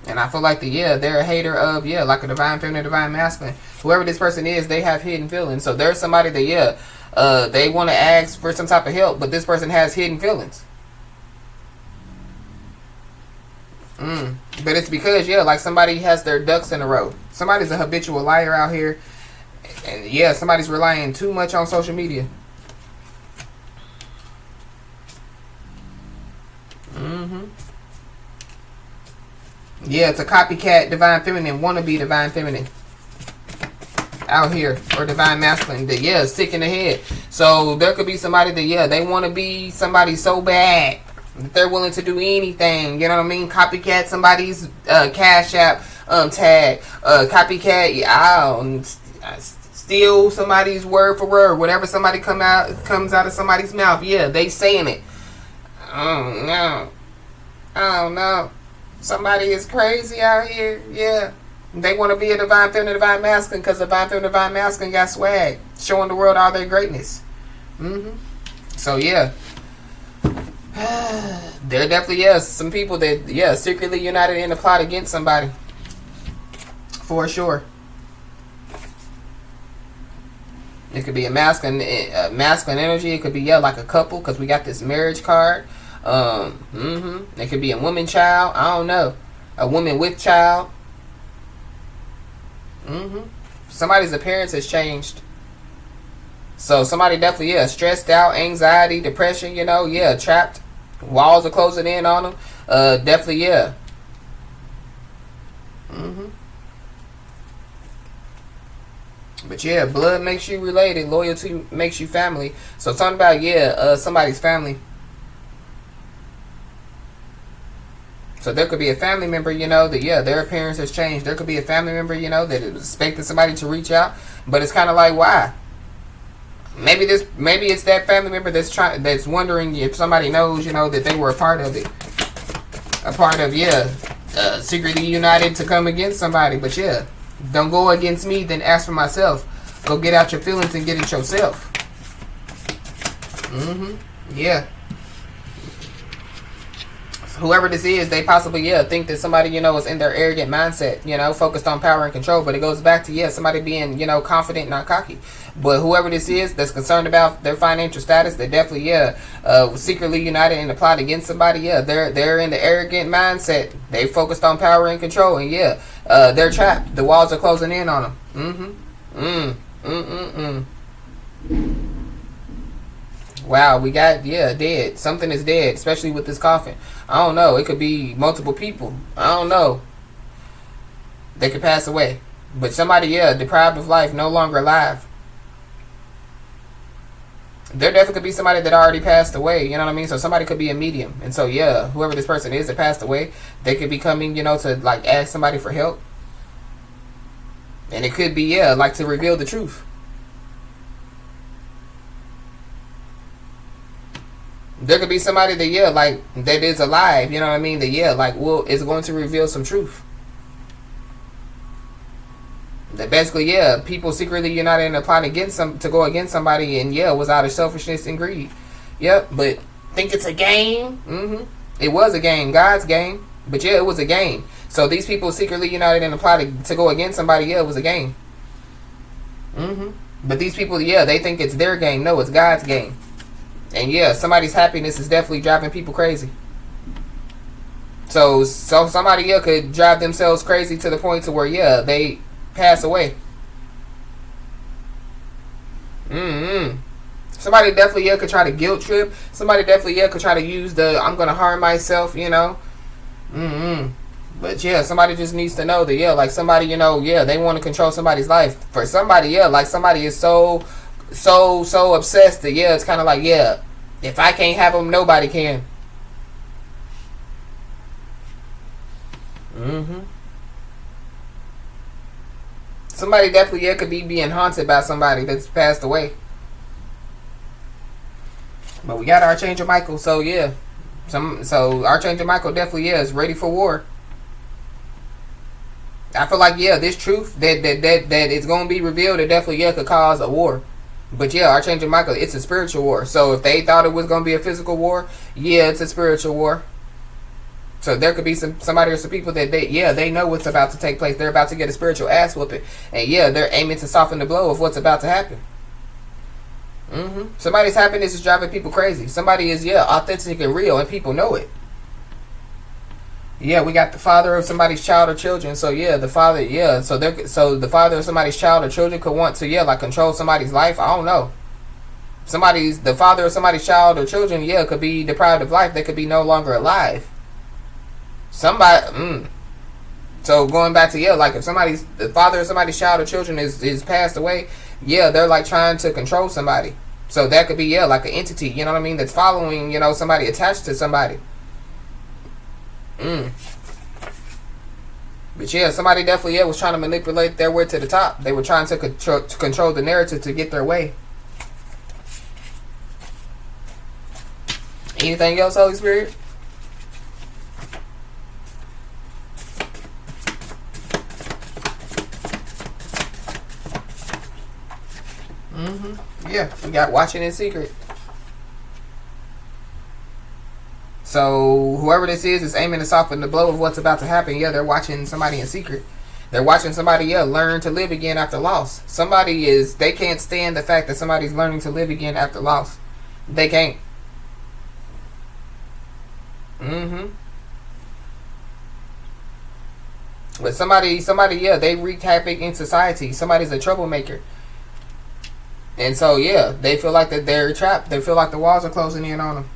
And I feel like they're a hater of, yeah, like a divine feminine, divine masculine. Whoever this person is, they have hidden feelings. So there's somebody that, yeah, they want to ask for some type of help, but this person has hidden feelings. But it's because, yeah, like somebody has their ducks in a row. Somebody's a habitual liar out here. And yeah, somebody's relying too much on social media. Yeah, it's a copycat divine feminine, wannabe divine feminine out here, or divine masculine that, yeah, is sick in the head. So there could be somebody that, yeah, they want to be somebody so bad that they're willing to do anything, you know what I mean? Copycat somebody's Cash App tag, copycat, yeah, steal somebody's word for word, whatever somebody comes out of somebody's mouth, yeah, they saying it. I don't know. Somebody is crazy out here. Yeah. They want to be a divine feminine, divine masculine, because divine feminine, divine masculine got swag, showing the world all their greatness. So yeah. There definitely is some people that, yeah, secretly united in a plot against somebody. For sure. It could be a masculine energy. It could be, yeah, like a couple, because we got this marriage card. It could be a woman child. I don't know. A woman with child. Somebody's appearance has changed. So somebody definitely, yeah, stressed out, anxiety, depression, you know, yeah, trapped. Walls are closing in on them. Definitely, yeah. But yeah, blood makes you related. Loyalty makes you family. So talking about, yeah, somebody's family. So there could be a family member, you know, that, yeah, their appearance has changed. There could be a family member, you know, that is expecting somebody to reach out, but it's kind of like, why? Maybe it's that family member that's wondering if somebody knows, you know, that they were a part of it, a part of, yeah, secretly united to come against somebody. But yeah, don't go against me, then ask for myself. Go get out your feelings and get it yourself. Yeah. Whoever this is, they possibly, yeah, think that somebody, you know, is in their arrogant mindset, you know, focused on power and control. But it goes back to, yeah, somebody being, you know, confident, not cocky. But whoever this is that's concerned about their financial status, they definitely, yeah, secretly united and plot against somebody. Yeah, they're in the arrogant mindset. They focused on power and control, and yeah, they're trapped. The walls are closing in on them. Wow, we got, yeah, dead. Something is dead, especially with this coffin. I don't know. It could be multiple people. I don't know. They could pass away. But somebody, yeah, deprived of life, no longer alive. There definitely could be somebody that already passed away, you know what I mean? So somebody could be a medium. And so, yeah, whoever this person is that passed away, they could be coming, you know, to, like, ask somebody for help. And it could be, yeah, like to reveal the truth. There could be somebody that, yeah, like, that is alive, you know what I mean? That, yeah, like, well, is going to reveal some truth. That basically, yeah, people secretly united in a plot to go against somebody, and yeah, was out of selfishness and greed. Yep, but think it's a game? It was a game, God's game. But yeah, it was a game. So these people secretly united in a plot to go against somebody, yeah, it was a game. But these people, yeah, they think it's their game. No, it's God's game. And yeah, somebody's happiness is definitely driving people crazy. So somebody, yeah, could drive themselves crazy to the point to where, yeah, they pass away. Somebody definitely, yeah, could try to guilt trip. Somebody definitely, yeah, could try to use the I'm gonna harm myself, you know. But yeah, somebody just needs to know that, yeah, like somebody, you know, yeah, they want to control somebody's life. For somebody, yeah, like somebody is so obsessed that, yeah, it's kind of like, yeah, if I can't have them, nobody can. Somebody definitely, yeah, could be being haunted by somebody that's passed away. But we got Archangel Michael, so yeah. So Archangel Michael definitely, yeah, is ready for war. I feel like, yeah, this truth that is going to be revealed, it definitely, yeah, could cause a war. But yeah, Archangel Michael, it's a spiritual war. So if they thought it was going to be a physical war, yeah, it's a spiritual war. So there could be somebody or some people that they know what's about to take place. They're about to get a spiritual ass whooping. And yeah, they're aiming to soften the blow of what's about to happen. Somebody's happiness is driving people crazy. Somebody is, yeah, authentic and real, and people know it. Yeah, we got the father of somebody's child or children. So yeah, the father, yeah. So the father of somebody's child or children could want to, yeah, like control somebody's life. I don't know. The father of somebody's child or children, yeah, could be deprived of life. They could be no longer alive. Somebody, So going back to, yeah, like if the father of somebody's child or children is passed away, yeah, they're like trying to control somebody. So that could be, yeah, like an entity, you know what I mean, that's following, you know, somebody attached to somebody. But yeah, somebody definitely, yeah, was trying to manipulate their way to the top. They were trying to control the narrative to get their way. Anything else, Holy Spirit? Yeah, we got watching in secret. So whoever this is aiming to soften the blow of what's about to happen. Yeah, they're watching somebody in secret. They're watching somebody, yeah, learn to live again after loss. They can't stand the fact that somebody's learning to live again after loss. They can't. But somebody, yeah, they wreak havoc in society. Somebody's a troublemaker. And so, yeah, they feel like that they're trapped. They feel like the walls are closing in on them.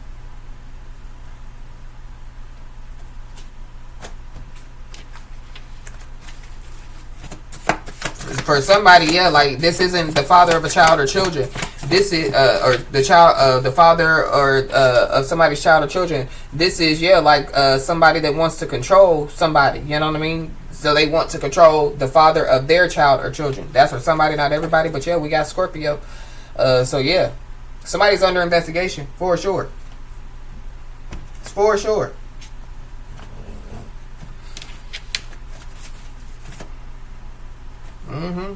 For somebody, yeah, like this isn't the father of a child or children. This is, or the child, the father or of somebody's child or children. This is, yeah, like somebody that wants to control somebody. You know what I mean? So they want to control the father of their child or children. That's for somebody, not everybody. But yeah, we got Scorpio. So yeah, somebody's under investigation for sure. For sure.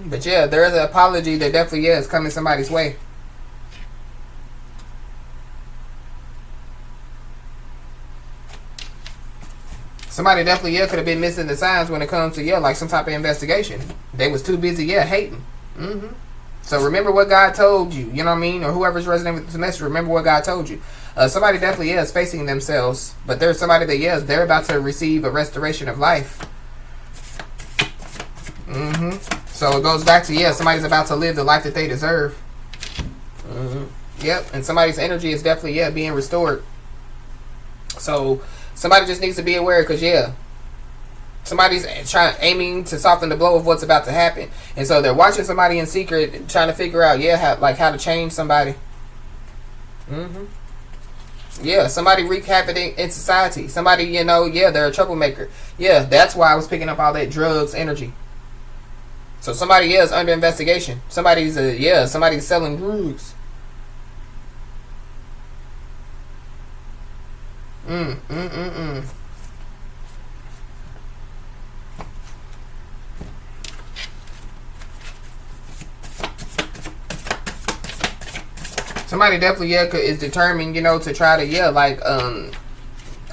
But yeah, there is an apology that definitely is coming somebody's way. Somebody definitely could have been missing the signs when it comes to like some type of investigation. They was too busy hating. So remember what God told you. You know what I mean? Or whoever's resonating with this message, remember what God told you. Somebody definitely is facing themselves, but there's somebody that they're about to receive a restoration of life. So it goes back to somebody's about to live the life that they deserve. Yep, and somebody's energy is definitely being restored. So somebody just needs to be aware, because somebody's aiming to soften the blow of what's about to happen, and so they're watching somebody in secret, trying to figure out how to change somebody. Somebody wreak havoc in society. Somebody, they're a troublemaker. That's why I was picking up all that drugs energy. So somebody is under investigation. Somebody's somebody's selling drugs. Somebody definitely is determined, to try to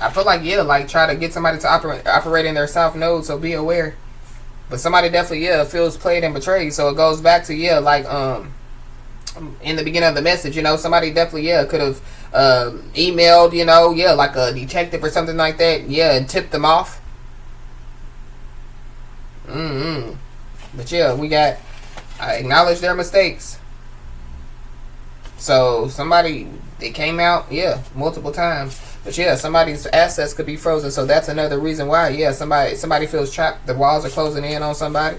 I feel like try to get somebody to operate in their south node. So be aware. But somebody definitely feels played and betrayed. So it goes back to in the beginning of the message, somebody definitely could have emailed, like a detective or something like that, and tipped them off. But we got acknowledge their mistakes. So somebody, they came out multiple times. But somebody's assets could be frozen. So that's another reason why somebody feels trapped. The walls are closing in on somebody.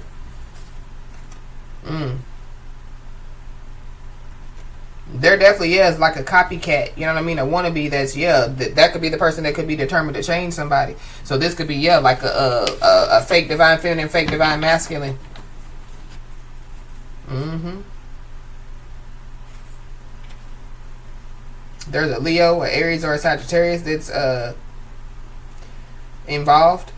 There definitely is like a copycat, you know what I mean, a wannabe that's that could be the person that could be determined to change somebody. So this could be like a fake divine feminine, fake divine masculine. There's a Leo, an Aries, or a Sagittarius that's involved.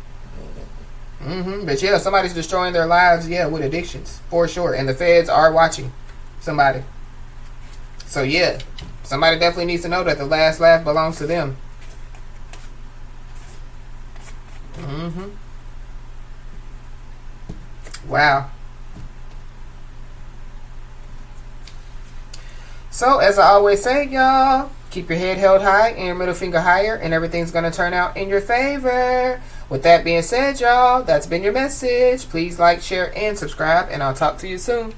But somebody's destroying their lives with addictions for sure, and the feds are watching somebody. So somebody definitely needs to know that the last laugh belongs to them. Wow. So as I always say, y'all, keep your head held high and your middle finger higher, and everything's going to turn out in your favor. With that being said, y'all, that's been your message. Please like, share, and subscribe, and I'll talk to you soon.